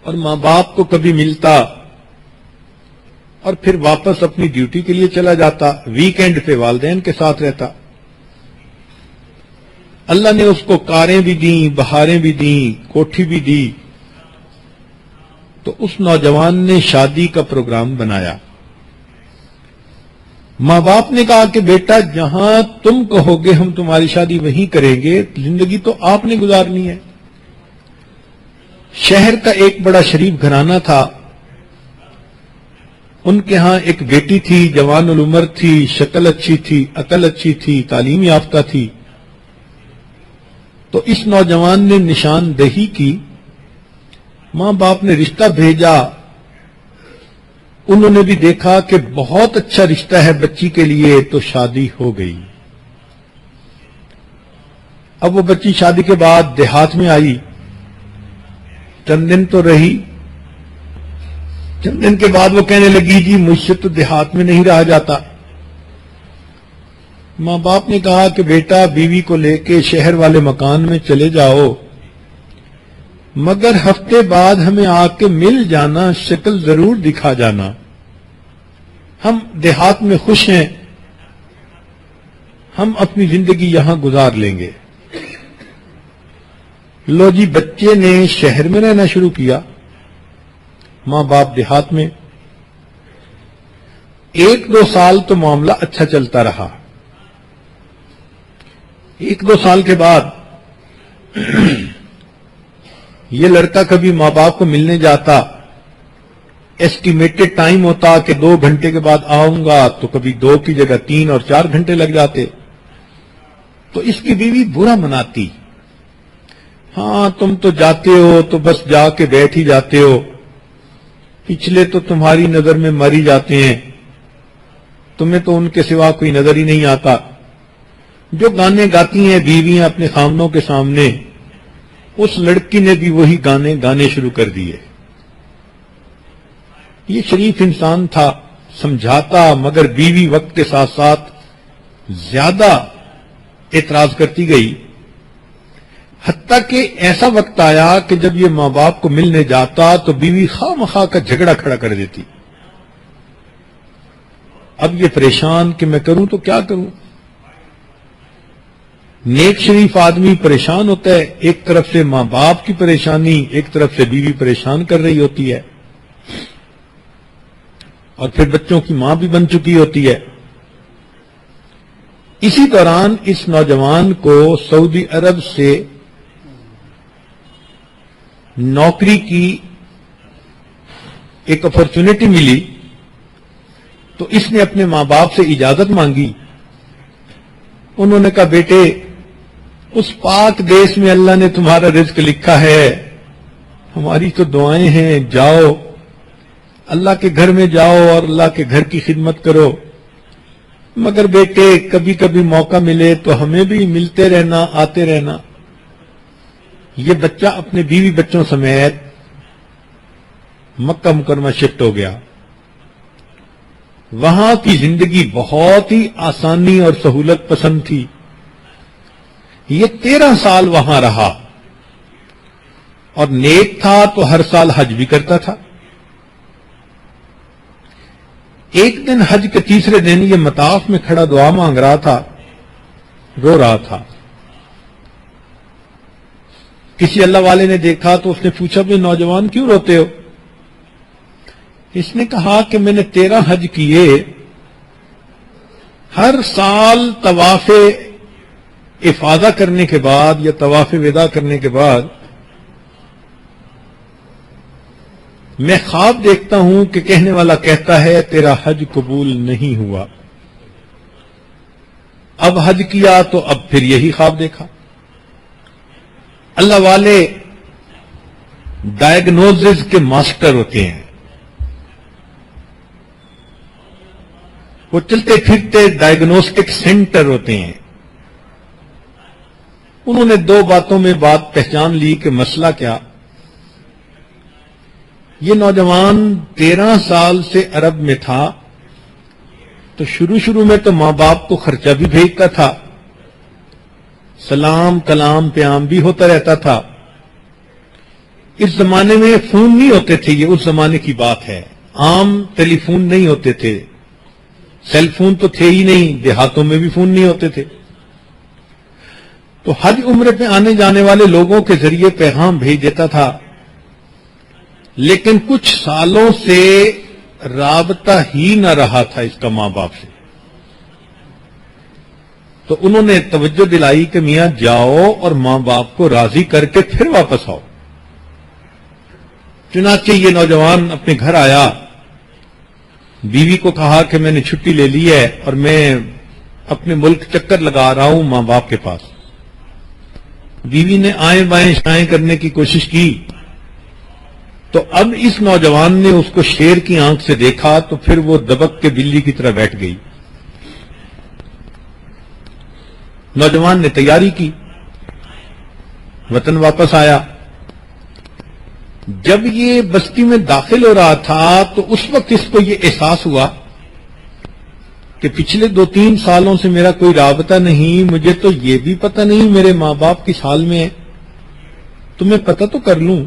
اور ماں باپ کو کبھی ملتا اور پھر واپس اپنی ڈیوٹی کے لیے چلا جاتا. ویکینڈ پہ والدین کے ساتھ رہتا. اللہ نے اس کو کاریں بھی دیں، بہاریں بھی دیں، کوٹھی بھی دی. تو اس نوجوان نے شادی کا پروگرام بنایا. ماں باپ نے کہا کہ بیٹا جہاں تم کہو گے ہم تمہاری شادی وہیں کریں گے، زندگی تو آپ نے گزارنی ہے. شہر کا ایک بڑا شریف گھرانہ تھا. ان کے ہاں ایک بیٹی تھی، جوان العمر تھی، شکل اچھی تھی، عقل اچھی تھی، تعلیم یافتہ تھی. تو اس نوجوان نے نشاندہی کی. ماں باپ نے رشتہ بھیجا. انہوں نے بھی دیکھا کہ بہت اچھا رشتہ ہے بچی کے لیے، تو شادی ہو گئی. اب وہ بچی شادی کے بعد دیہات میں آئی. چند دن تو رہی. چند دن کے بعد وہ کہنے لگی جی مجھ سے تو دیہات میں نہیں رہا جاتا. ماں باپ نے کہا کہ بیٹا بیوی کو لے کے شہر والے مکان میں چلے جاؤ، مگر ہفتے بعد ہمیں آ کے مل جانا، شکل ضرور دکھا جانا. ہم دیہات میں خوش ہیں، ہم اپنی زندگی یہاں گزار لیں گے. لو جی بچے نے شہر میں رہنا شروع کیا، ماں باپ دیہات میں. 1-2 سال تو معاملہ اچھا چلتا رہا. 1-2 سال کے بعد یہ لڑکا کبھی ماں باپ کو ملنے جاتا. ایسٹیمیٹڈ ٹائم ہوتا کہ 2 گھنٹے کے بعد آؤں گا، تو کبھی 2 کی جگہ 3 اور 4 گھنٹے لگ جاتے. تو اس کی بیوی برا مناتی. ہاں تم تو جاتے ہو تو بس جا کے بیٹھ ہی جاتے ہو، پچھلے تو تمہاری نظر میں مر ہی جاتے ہیں، تمہیں تو ان کے سوا کوئی نظر ہی نہیں آتا. جو گانے گاتی ہیں بیویاں اپنے خامنوں کے سامنے، اس لڑکی نے بھی وہی گانے گانے شروع کر دیے. یہ شریف انسان تھا، سمجھاتا، مگر بیوی وقت کے ساتھ ساتھ زیادہ اعتراض کرتی گئی. حتیٰ کہ ایسا وقت آیا کہ جب یہ ماں باپ کو ملنے جاتا تو بیوی خواہ مخواہ کا جھگڑا کھڑا کر دیتی. اب یہ پریشان کہ میں کروں تو کیا کروں. نیک شریف آدمی پریشان ہوتا ہے، ایک طرف سے ماں باپ کی پریشانی، ایک طرف سے بیوی پریشان کر رہی ہوتی ہے، اور پھر بچوں کی ماں بھی بن چکی ہوتی ہے. اسی دوران اس نوجوان کو سعودی عرب سے نوکری کی ایک اپرچونٹی ملی، تو اس نے اپنے ماں باپ سے اجازت مانگی. انہوں نے کہا بیٹے اس پاک دیش میں اللہ نے تمہارا رزق لکھا ہے، ہماری تو دعائیں ہیں، جاؤ اللہ کے گھر میں جاؤ اور اللہ کے گھر کی خدمت کرو. مگر بیٹے کبھی کبھی موقع ملے تو ہمیں بھی ملتے رہنا، آتے رہنا. یہ بچہ اپنے بیوی بچوں سمیت مکہ مکرمہ شفٹ ہو گیا. وہاں کی زندگی بہت ہی آسانی اور سہولت پسند تھی. یہ 13 سال وہاں رہا اور نیک تھا تو ہر سال حج بھی کرتا تھا. ایک دن حج کے تیسرے دن یہ مطاف میں کھڑا دعا مانگ رہا تھا، رو رہا تھا. کسی اللہ والے نے دیکھا تو اس نے پوچھا بھی نوجوان کیوں روتے ہو؟ اس نے کہا کہ میں نے 13 حج کیے، ہر سال طواف افاضہ کرنے کے بعد یا طواف وداع کرنے کے بعد میں خواب دیکھتا ہوں کہ کہنے والا کہتا ہے تیرا حج قبول نہیں ہوا. اب حج کیا تو اب پھر یہی خواب دیکھا. اللہ والے ڈائگنوزز کے ماسٹر ہوتے ہیں، وہ چلتے پھرتے ڈائگنوسٹک سینٹر ہوتے ہیں. انہوں نے 2 باتوں میں بات پہچان لی کہ مسئلہ کیا. یہ نوجوان 13 سال سے عرب میں تھا تو شروع میں تو ماں باپ کو خرچہ بھی بھیجتا تھا، سلام کلام پیام بھی ہوتا رہتا تھا. اس زمانے میں فون نہیں ہوتے تھے، یہ اس زمانے کی بات ہے. عام ٹیلی فون نہیں ہوتے تھے، سیل فون تو تھے ہی نہیں، دیہاتوں میں بھی فون نہیں ہوتے تھے. تو حج عمرے پہ آنے جانے والے لوگوں کے ذریعے پیغام بھیج دیتا تھا، لیکن کچھ سالوں سے رابطہ ہی نہ رہا تھا اس کا ماں باپ سے. تو انہوں نے توجہ دلائی کہ میاں جاؤ اور ماں باپ کو راضی کر کے پھر واپس آؤ. چنانچہ یہ نوجوان اپنے گھر آیا، بیوی کو کہا کہ میں نے چھٹی لے لی ہے اور میں اپنے ملک چکر لگا رہا ہوں ماں باپ کے پاس. بیوی نے آئیں بائیں شائیں کرنے کی کوشش کی تو اب اس نوجوان نے اس کو شیر کی آنکھ سے دیکھا تو پھر وہ دبک کے بلی کی طرح بیٹھ گئی. نوجوان نے تیاری کی، وطن واپس آیا. جب یہ بستی میں داخل ہو رہا تھا تو اس وقت اس کو یہ احساس ہوا کہ پچھلے 2-3 سالوں سے میرا کوئی رابطہ نہیں، مجھے تو یہ بھی پتہ نہیں میرے ماں باپ کس حال میں ہیں، تو میں پتہ تو کر لوں.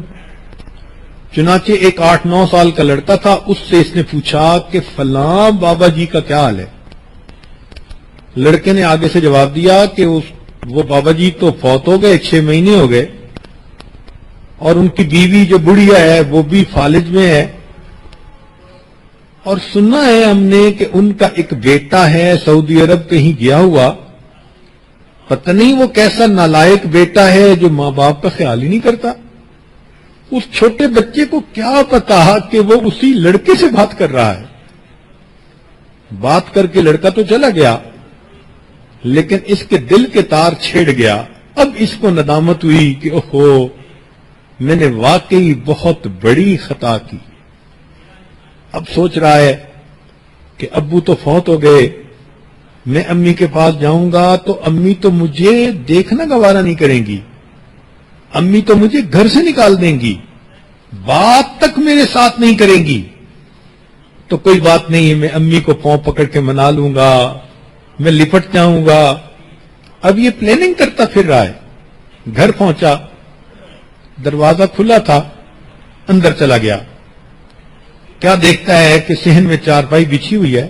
چنانچہ ایک 8-9 سال کا لڑکا تھا، اس سے اس نے پوچھا کہ فلاں بابا جی کا کیا حال ہے. لڑکے نے آگے سے جواب دیا کہ وہ بابا جی تو فوت ہو گئے، 6 مہینے ہو گئے، اور ان کی بیوی جو بڑھیا ہے وہ بھی فالج میں ہے، اور سنا ہے ہم نے کہ ان کا ایک بیٹا ہے سعودی عرب کہیں گیا ہوا، پتہ نہیں وہ کیسا نالائق بیٹا ہے جو ماں باپ کا خیال ہی نہیں کرتا. اس چھوٹے بچے کو کیا پتا کہ وہ اسی لڑکے سے بات کر رہا ہے. بات کر کے لڑکا تو چلا گیا، لیکن اس کے دل کے تار چھیڑ گیا. اب اس کو ندامت ہوئی کہ اوہو میں نے واقعی بہت بڑی خطا کی. اب سوچ رہا ہے کہ ابو تو فوت ہو گئے، میں امی کے پاس جاؤں گا تو امی تو مجھے دیکھنا گوارا نہیں کریں گی، امی تو مجھے گھر سے نکال دیں گی، بات تک میرے ساتھ نہیں کریں گی. تو کوئی بات نہیں، میں امی کو پاؤں پکڑ کے منا لوں گا، میں لپٹ جاؤں گا. اب یہ پلاننگ کرتا پھر رہا ہے. گھر پہنچا، دروازہ کھلا تھا، اندر چلا گیا. کیا دیکھتا ہے کہ صحن میں چارپائی بچھی ہوئی ہے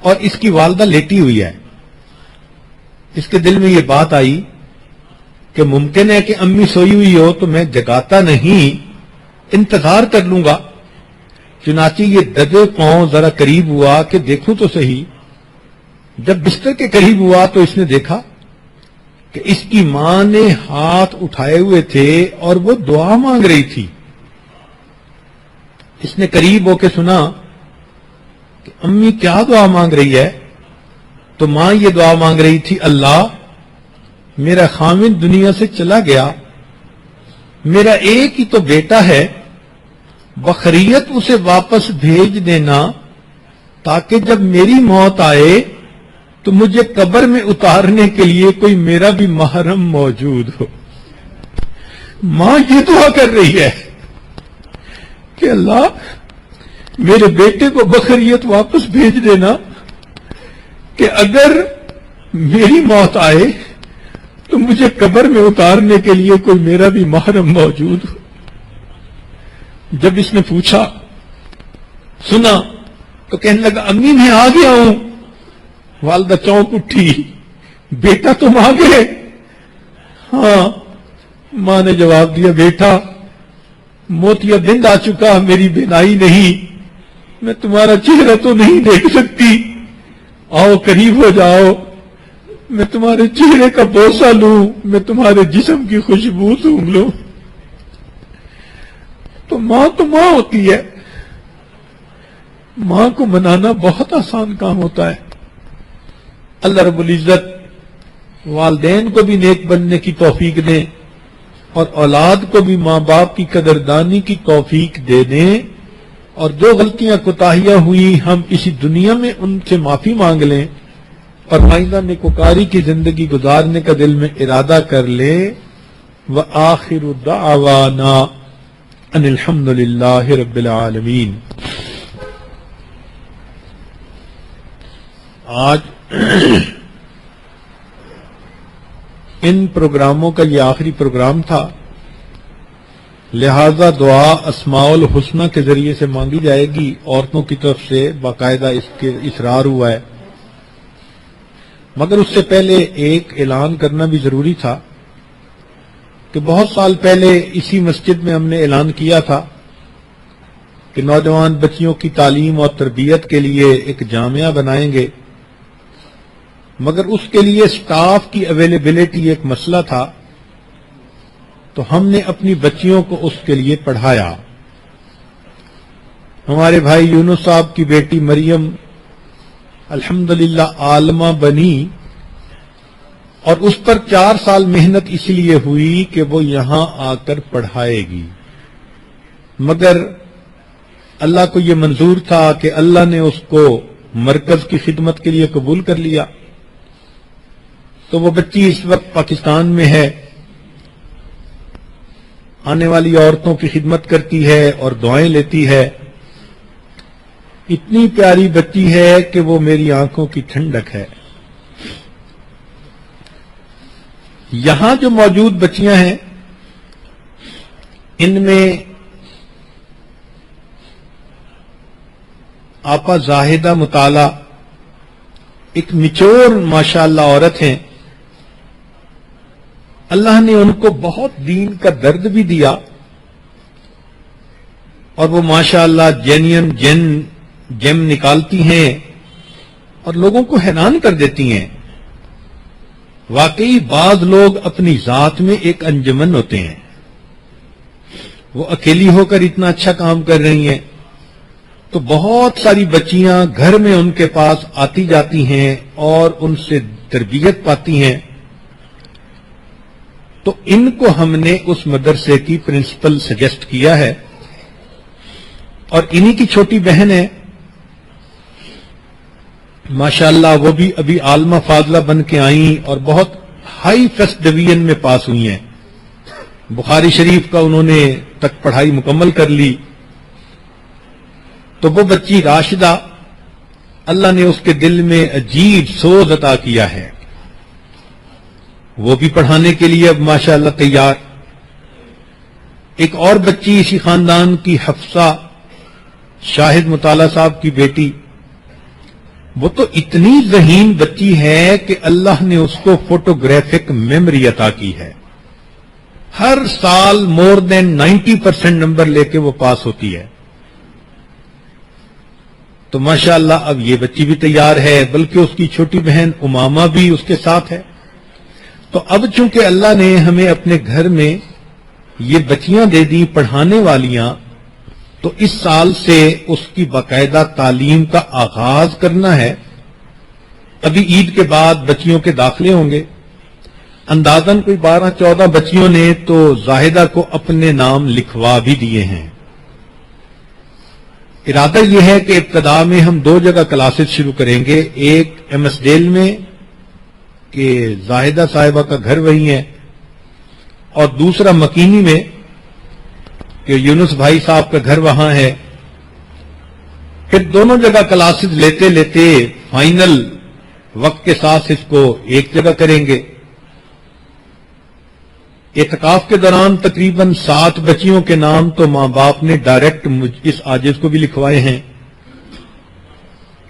اور اس کی والدہ لیٹی ہوئی ہے. اس کے دل میں یہ بات آئی کہ ممکن ہے کہ امی سوئی ہوئی ہو تو میں جگاتا نہیں، انتظار کر لوں گا. چنانچہ یہ دبے پاؤں ذرا قریب ہوا کہ دیکھوں تو صحیح. جب بستر کے قریب ہوا تو اس نے دیکھا کہ اس کی ماں نے ہاتھ اٹھائے ہوئے تھے اور وہ دعا مانگ رہی تھی. اس نے قریب ہو کے سنا کہ امی کیا دعا مانگ رہی ہے؟ تو ماں یہ دعا مانگ رہی تھی، اللہ میرا خاوند دنیا سے چلا گیا، میرا ایک ہی تو بیٹا ہے، بخیریت اسے واپس بھیج دینا تاکہ جب میری موت آئے تو مجھے قبر میں اتارنے کے لیے کوئی میرا بھی محرم موجود ہو. ماں یہ دعا کر رہی ہے کہ اللہ میرے بیٹے کو بخیریت واپس بھیج دینا کہ اگر میری موت آئے تو مجھے قبر میں اتارنے کے لیے کوئی میرا بھی محرم موجود ہو. جب اس نے پوچھا، سنا، تو کہنے لگا امی میں آ گیا ہوں. والدہ چونک اٹھی، بیٹا تم آ گئے؟ ہاں. ماں نے جواب دیا، بیٹا موتیا بند آ چکا، میری بینائی نہیں، میں تمہارا چہرہ تو نہیں دیکھ سکتی، آؤ قریب ہو جاؤ، میں تمہارے چہرے کا بوسہ لوں، میں تمہارے جسم کی خوشبو سونگھ لوں. تو ماں ہوتی ہے. ماں کو منانا بہت آسان کام ہوتا ہے. اللہ رب العزت والدین کو بھی نیک بننے کی توفیق دیں اور اولاد کو بھی ماں باپ کی قدردانی کی توفیق دے دیں، اور جو غلطیاں کوتاہیاں ہوئی ہم اسی دنیا میں ان سے معافی مانگ لیں اور آئندہ نیکوکاری کی زندگی گزارنے کا دل میں ارادہ کر لیں. وآخر دعوانا ان الحمد للہ رب العالمین. آج ان پروگراموں کا یہ آخری پروگرام تھا، لہذا دعا اسماء الحسنہ کے ذریعے سے مانگی جائے گی. عورتوں کی طرف سے باقاعدہ اس کے اصرار ہوا ہے، مگر اس سے پہلے ایک اعلان کرنا بھی ضروری تھا کہ بہت سال پہلے اسی مسجد میں ہم نے اعلان کیا تھا کہ نوجوان بچیوں کی تعلیم اور تربیت کے لیے ایک جامعہ بنائیں گے، مگر اس کے لیے سٹاف کی اویلیبلٹی ایک مسئلہ تھا. تو ہم نے اپنی بچیوں کو اس کے لیے پڑھایا. ہمارے بھائی یونس صاحب کی بیٹی مریم الحمدللہ عالمہ بنی، اور اس پر 4 سال محنت اس لیے ہوئی کہ وہ یہاں آ کر پڑھائے گی، مگر اللہ کو یہ منظور تھا کہ اللہ نے اس کو مرکز کی خدمت کے لیے قبول کر لیا. تو وہ بچی اس وقت پاکستان میں ہے، آنے والی عورتوں کی خدمت کرتی ہے اور دعائیں لیتی ہے. اتنی پیاری بچی ہے کہ وہ میری آنکھوں کی ٹھنڈک ہے. یہاں جو موجود بچیاں ہیں ان میں آپا زاہدہ مطالعہ ایک نچوڑ ماشاءاللہ عورت ہیں. اللہ نے ان کو بہت دین کا درد بھی دیا اور وہ ماشاءاللہ جینین جیم نکالتی ہیں اور لوگوں کو حیران کر دیتی ہیں. واقعی بعض لوگ اپنی ذات میں ایک انجمن ہوتے ہیں، وہ اکیلی ہو کر اتنا اچھا کام کر رہی ہیں، تو بہت ساری بچیاں گھر میں ان کے پاس آتی جاتی ہیں اور ان سے تربیت پاتی ہیں. تو ان کو ہم نے اس مدرسے کی پرنسپل سجیسٹ کیا ہے، اور انہی کی چھوٹی بہن ہے ماشاءاللہ، وہ بھی ابھی عالمہ فاضلہ بن کے آئیں اور بہت ہائی فرسٹ ڈویژن میں پاس ہوئی ہیں. بخاری شریف کا انہوں نے تک پڑھائی مکمل کر لی. تو وہ بچی راشدہ، اللہ نے اس کے دل میں عجیب سوز عطا کیا ہے. وہ بھی پڑھانے کے لیے اب ماشاءاللہ تیار. ایک اور بچی اسی خاندان کی حفصہ شاہد مطالعہ صاحب کی بیٹی، وہ تو اتنی ذہین بچی ہے کہ اللہ نے اس کو فوٹوگرافک میموری عطا کی ہے. ہر سال مور دین 90% نمبر لے کے وہ پاس ہوتی ہے. تو ماشاءاللہ اب یہ بچی بھی تیار ہے، بلکہ اس کی چھوٹی بہن امامہ بھی اس کے ساتھ ہے. تو اب چونکہ اللہ نے ہمیں اپنے گھر میں یہ بچیاں دے دی پڑھانے والیاں، تو اس سال سے اس کی باقاعدہ تعلیم کا آغاز کرنا ہے. ابھی عید کے بعد بچیوں کے داخلے ہوں گے. اندازاً کوئی 12-14 بچیوں نے تو زاہدہ کو اپنے نام لکھوا بھی دیے ہیں. ارادہ یہ ہے کہ ابتدا میں ہم 2 جگہ کلاسز شروع کریں گے، ایک ایم ایس ڈیل میں کہ زاہدہ صاحبہ کا گھر وہی ہے، اور دوسرا مکینی میں کہ یونس بھائی صاحب کا گھر وہاں ہے. پھر دونوں جگہ کلاسز لیتے لیتے فائنل وقت کے ساتھ اس کو ایک جگہ کریں گے. اعتکاف کے دوران تقریباً 7 بچیوں کے نام تو ماں باپ نے ڈائریکٹ اس عاجز کو بھی لکھوائے ہیں.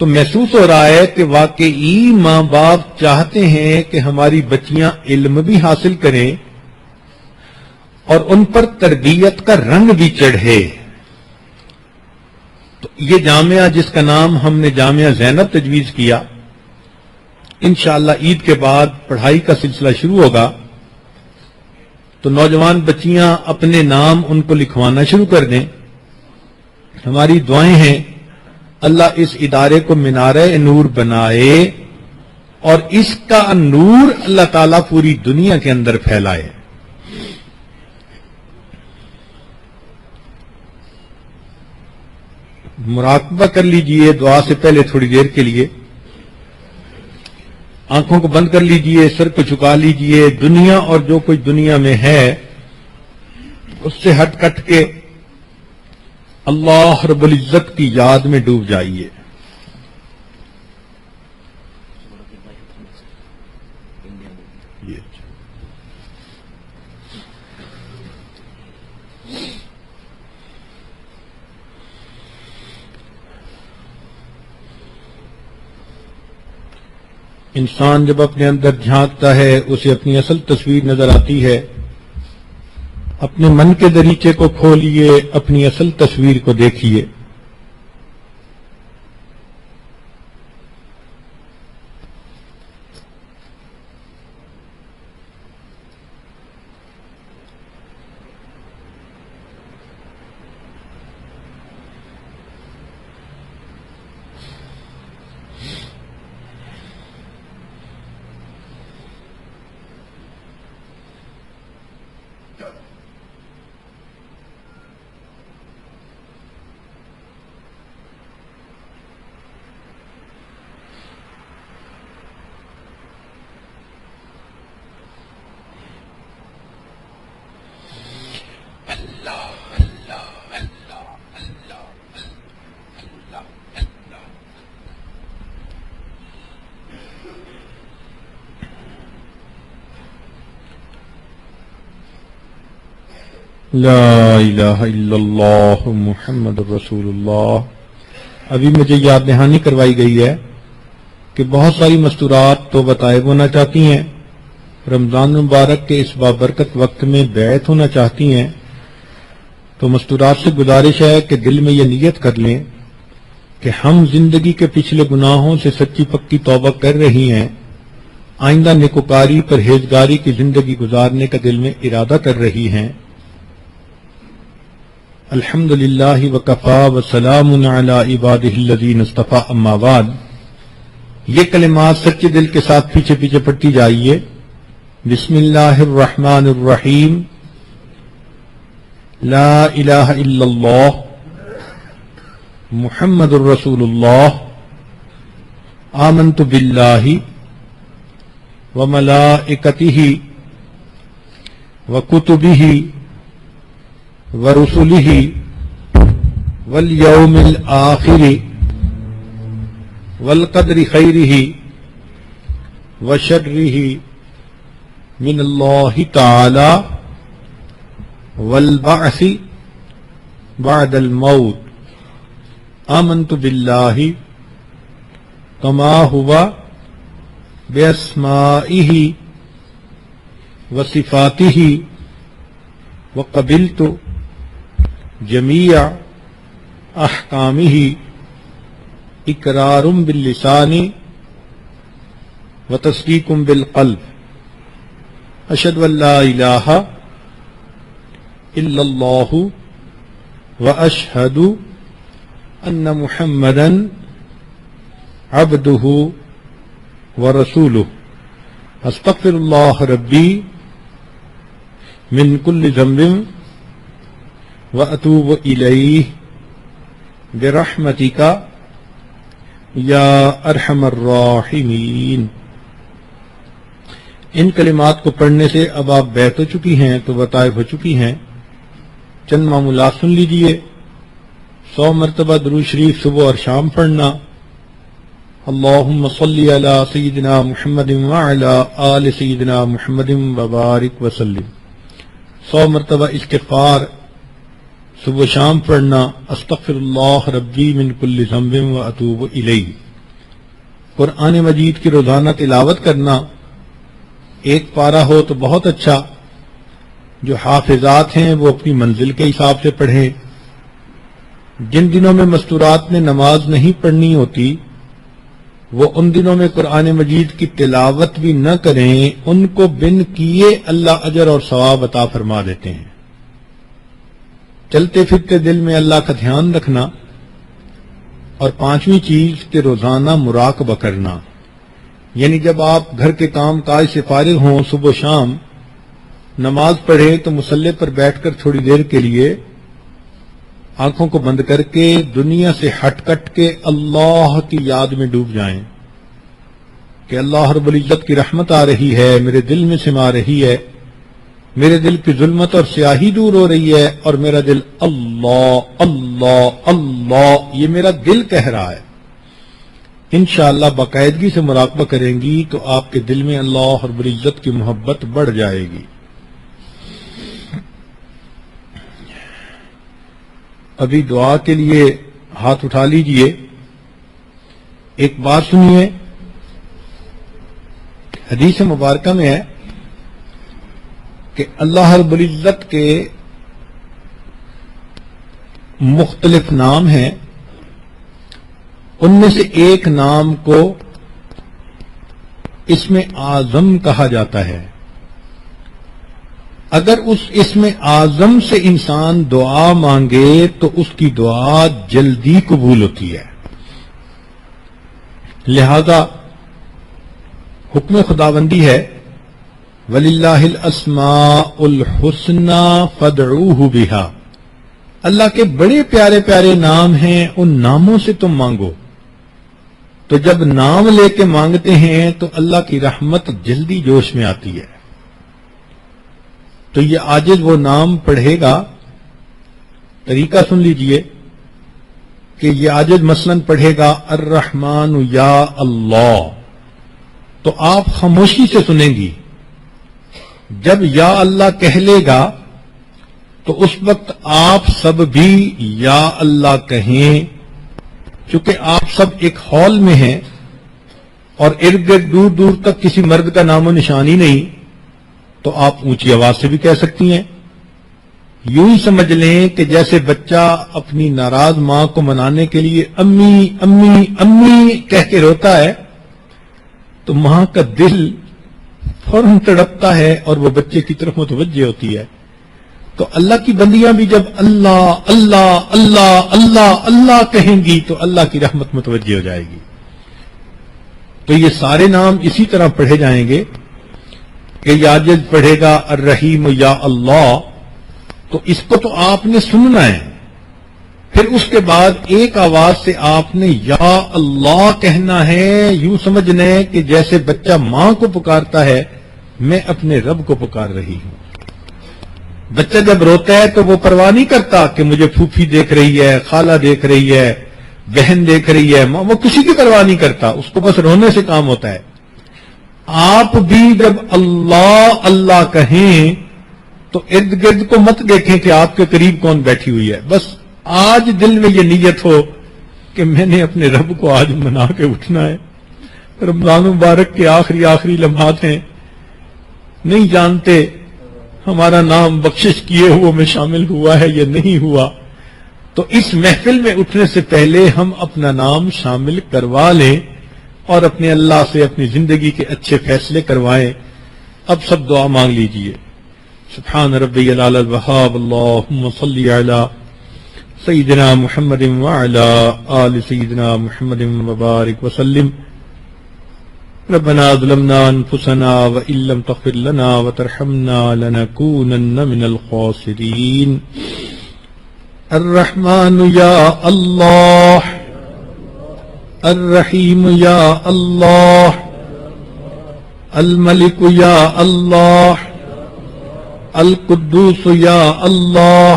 تو محسوس ہو رہا ہے کہ واقعی ماں باپ چاہتے ہیں کہ ہماری بچیاں علم بھی حاصل کریں اور ان پر تربیت کا رنگ بھی چڑھے. تو یہ جامعہ جس کا نام ہم نے جامعہ زینب تجویز کیا، انشاءاللہ عید کے بعد پڑھائی کا سلسلہ شروع ہوگا. تو نوجوان بچیاں اپنے نام ان کو لکھوانا شروع کر دیں. ہماری دعائیں ہیں اللہ اس ادارے کو مینارہ نور بنائے اور اس کا نور اللہ تعالیٰ پوری دنیا کے اندر پھیلائے. مراقبہ کر لیجئے دعا سے پہلے تھوڑی دیر کے لیے. آنکھوں کو بند کر لیجئے، سر کو جھکا لیجئے. دنیا اور جو کوئی دنیا میں ہے اس سے ہٹ کٹ کے اللہ رب العزت کی یاد میں ڈوب جائیے. انسان جب اپنے اندر جھانکتا ہے اسے اپنی اصل تصویر نظر آتی ہے. اپنے من کے دریچے کو کھولیے، اپنی اصل تصویر کو دیکھیے. لا الہ الا اللہ محمد رسول اللہ. ابھی مجھے یاد دہانی کروائی گئی ہے کہ بہت ساری مستورات تو بطائب ہونا چاہتی ہیں، رمضان مبارک کے اس بابرکت وقت میں بیعت ہونا چاہتی ہیں. تو مستورات سے گزارش ہے کہ دل میں یہ نیت کر لیں کہ ہم زندگی کے پچھلے گناہوں سے سچی پکی توبہ کر رہی ہیں، آئندہ نیکوکاری پرہیزگاری کی زندگی گزارنے کا دل میں ارادہ کر رہی ہیں. الحمدللہ وکفا وسلام علی عبادہ الذین اصطفیٰ اما بعد. یہ کلمات سچے دل کے ساتھ پیچھے پیچھے پڑھتی جائیے. بسم اللہ الرحمن الرحیم. لا الہ الا اللہ محمد الرسول اللہ. آمنت باللہ وملائکتہ وکتبہ ورسلہ والیوم الآخر والقدر خیرہ وشرہ من اللہ تعالی والبعث بعد الموت آمنت باللہ کما ہوا باسمائہ وصفاتہ وقبلت جمیع احکامہ اقرار باللسان وتصدیق بالقلب اشہد ان لا الہ الا اللہ واشہد ان محمدا عبدہ ورسولہ استغفر اللہ ربی من کل ذنب واتوب الیہ برحمتک یا ارحم الراحمین۔ ان کلمات کو پڑھنے سے اب آپ بیت ہو چکی ہیں، تو وطائف ہو چکی ہیں۔ چند معمولات سن لیجئے۔ 100 مرتبہ درود شریف صبح اور شام پڑھنا۔ اللہم صلی علی سیدنا محمد وعلی آل سیدنا محمد وبارک وسلم۔ 100 مرتبہ استغفار صبح و شام پڑھنا۔ استغفر اللہ ربی من کل ذنب واتوب الیہ۔ قرآن مجید کی روزانہ تلاوت کرنا، ایک پارہ ہو تو بہت اچھا۔ جو حافظات ہیں وہ اپنی منزل کے حساب سے پڑھیں۔ جن دنوں میں مستورات میں نماز نہیں پڑھنی ہوتی، وہ ان دنوں میں قرآن مجید کی تلاوت بھی نہ کریں، ان کو بن کیے اللہ اجر اور ثواب عطا فرما دیتے ہیں۔ چلتے پھرتے دل میں اللہ کا دھیان رکھنا، اور 5ویں چیز کہ روزانہ مراقبہ کرنا، یعنی جب آپ گھر کے کام کاج سے فارغ ہوں، صبح و شام نماز پڑھیں تو مصلی پر بیٹھ کر تھوڑی دیر کے لیے آنکھوں کو بند کر کے دنیا سے ہٹ کٹ کے اللہ کی یاد میں ڈوب جائیں کہ اللہ رب العزت کی رحمت آ رہی ہے، میرے دل میں سما رہی ہے، میرے دل کی ظلمت اور سیاہی دور ہو رہی ہے، اور میرا دل اللہ اللہ اللہ یہ میرا دل کہہ رہا ہے۔ انشاءاللہ باقاعدگی سے مراقبہ کریں گی تو آپ کے دل میں اللہ رب العزت کی محبت بڑھ جائے گی۔ ابھی دعا کے لیے ہاتھ اٹھا لیجئے۔ ایک بات سنیے، حدیث مبارکہ میں ہے کہ اللہ رب العزت کے مختلف نام ہیں، ان میں سے ایک نام کو اسم اعظم کہا جاتا ہے۔ اگر اس اسم اعظم سے انسان دعا مانگے تو اس کی دعا جلدی قبول ہوتی ہے۔ لہذا حکم خداوندی ہے وَلِلَّهِ الْأَسْمَاءُ الْحُسْنَى فَادْعُوهُ بِهَا، اللہ کے بڑے پیارے پیارے نام ہیں، ان ناموں سے تم مانگو۔ تو جب نام لے کے مانگتے ہیں تو اللہ کی رحمت جلدی جوش میں آتی ہے۔ تو یہ عاجز وہ نام پڑھے گا، طریقہ سن لیجئے کہ یہ عاجز مثلاً پڑھے گا الرحمن یا اللہ، تو آپ خاموشی سے سنیں گی۔ جب یا اللہ کہہ لے گا تو اس وقت آپ سب بھی یا اللہ کہیں۔ چونکہ آپ سب ایک ہال میں ہیں اور ارد گرد دور دور تک کسی مرد کا نام و نشان ہی نہیں، تو آپ اونچی آواز سے بھی کہہ سکتی ہیں۔ یوں ہی سمجھ لیں کہ جیسے بچہ اپنی ناراض ماں کو منانے کے لیے امی امی امی کہہ کے روتا ہے، تو ماں کا دل فوراً تڑپتا ہے اور وہ بچے کی طرف متوجہ ہوتی ہے۔ تو اللہ کی بندیاں بھی جب اللہ اللہ اللہ اللہ اللہ کہیں گی تو اللہ کی رحمت متوجہ ہو جائے گی۔ تو یہ سارے نام اسی طرح پڑھے جائیں گے کہ یاجد پڑھے گا الرحیم یا اللہ، تو اس کو تو آپ نے سننا ہے، پھر اس کے بعد ایک آواز سے آپ نے یا اللہ کہنا ہے۔ یوں سمجھ لیں کہ جیسے بچہ ماں کو پکارتا ہے، میں اپنے رب کو پکار رہی ہوں۔ بچہ جب روتا ہے تو وہ پرواہ نہیں کرتا کہ مجھے پھوپھی دیکھ رہی ہے، خالہ دیکھ رہی ہے، بہن دیکھ رہی ہے، وہ کسی کی پرواہ نہیں کرتا، اس کو بس رونے سے کام ہوتا ہے۔ آپ بھی جب اللہ اللہ کہیں تو ارد گرد کو مت دیکھیں کہ آپ کے قریب کون بیٹھی ہوئی ہے. بس آج دل میں یہ نیت ہو کہ میں نے اپنے رب کو آج منا کے اٹھنا ہے. رمضان مبارک کے آخری لمحات ہیں, نہیں جانتے ہمارا نام بخشش کیے ہوئے میں شامل ہوا ہے یا نہیں ہوا. تو اس محفل میں اٹھنے سے پہلے ہم اپنا نام شامل کروا لیں اور اپنے اللہ سے اپنی زندگی کے اچھے فیصلے کروائیں. اب سب دعا مانگ لیجئے. سبحان ربی العلی الوہاب اللہم صلی علی سیدنا محمد وعلی آل سیدنا محمد وبارک وسلم. ربنا ظلمنا انفسنا وان لم تغفر لنا وترحمنا لنكونن من الخاسرین. الرحمن یا اللہ, الرحیم یا اللہ, الملک یا اللہ, القدوس یا اللہ,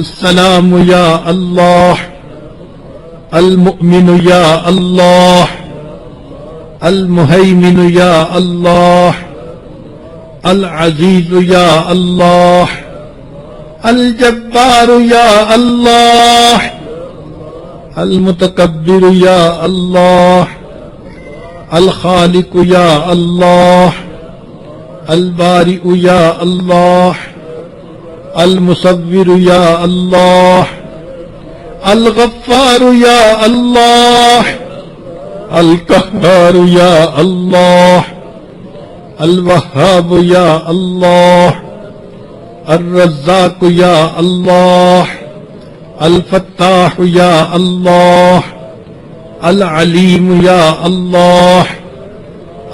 السلام یا اللہ, المؤمن یا اللہ, المہیمن یا اللہ, العزیز یا اللہ, الجبار یا اللہ, المتکبر یا اللہ, الخالق یا اللہ, البارئ یا اللہ, المصور یا اللہ, الغفار یا اللہ, القہار یا اللہ, الوہاب یا اللہ, الرزاق یا اللہ, الفتاح یا اللہ, العلیم یا اللہ,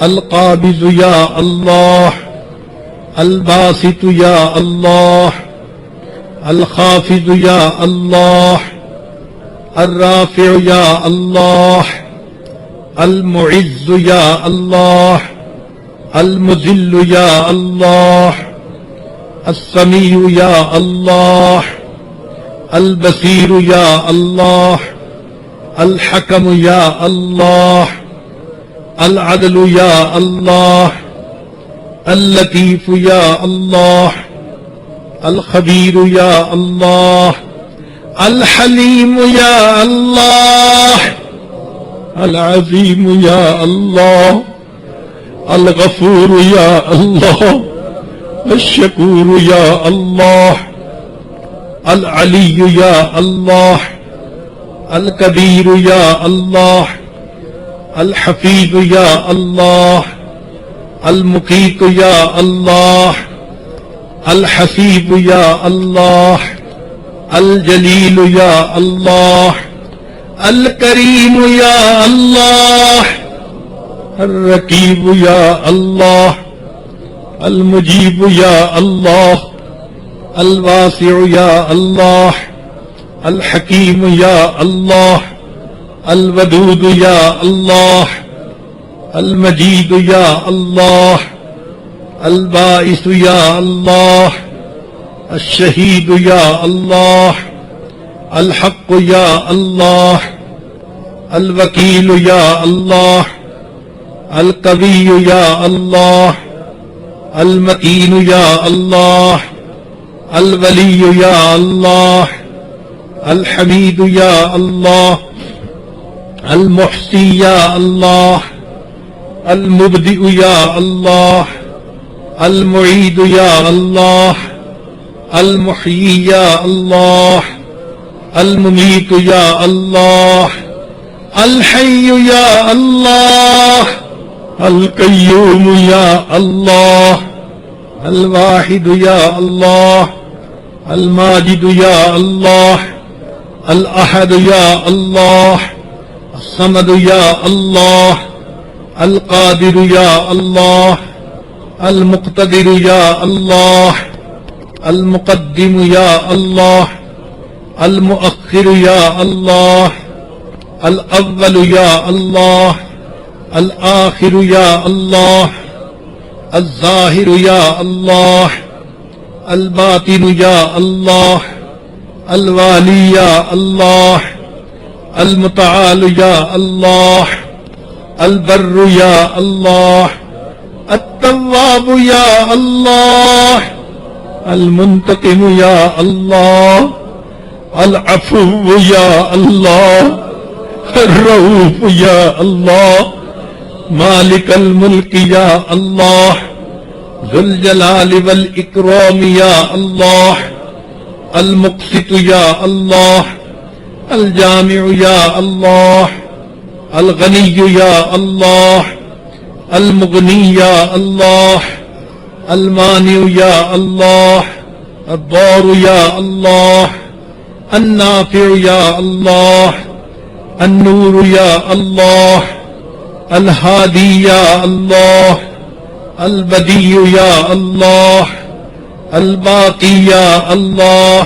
القابض یا اللہ, الباسط یا اللہ, الخافض یا اللہ, الرافع یا اللہ, المعز یا اللہ, المذل یا اللہ, السمیع یا اللہ, البصیر یا اللہ, الحکم یا اللہ, العدل یا اللہ, اللطیف یا اللہ, الخبیر یا اللہ, الحلیم یا اللہ, العظیم یا اللہ, الغفور یا اللہ, الشکور یا اللہ, العلی یا اللہ, الکبیر یا اللہ, الحفیظ یا اللہ, المقیت یا اللہ, الحسیب یا اللہ, الجلیل یا اللہ, الکریم یا اللہ, الرقیب یا اللہ, المجیب یا اللہ, الواسع یا اللہ, الحکیم یا اللہ, الودود یا اللہ, المجید یا اللہ, الباعث یا اللہ, الشہید یا اللہ, الحق یا اللہ, الوکیل یا اللہ, القوی یا اللہ, المتین یا اللہ, الولی یا اللہ, الحمید یا اللہ, المحصی یا اللہ, المبدئ یا اللہ, المعید یا اللہ, المحیی یا اللہ, الممیت یا اللہ, الحی یا اللہ, القیوم یا اللہ, الواحد یا اللہ, الماجد یا اللہ, الاحد یا اللہ, الصمد یا اللہ, القادر یا اللہ, المقتدر یا اللہ, المقدم یا اللہ, المؤخر یا اللہ, الاول یا اللہ, الآخر یا اللہ, الظاہر یا اللہ, الباطن یا اللہ, الوالی یا اللہ, المتعال یا اللہ, البر یا اللہ، التواب یا اللہ، المنتقم یا اللہ، العفو یا اللہ، الرؤوف یا اللہ، مالک الملک یا اللہ، ذو الجلال والاکرام یا اللہ، المقسط یا اللہ، الجامع یا اللہ، الغنی یا اللہ، المغنی یا اللہ، المانع یا اللہ، الضار یا اللہ، النافع یا اللہ، النور یا اللہ، الہادی یا اللہ، البدیع یا اللہ، الباقی یا اللہ،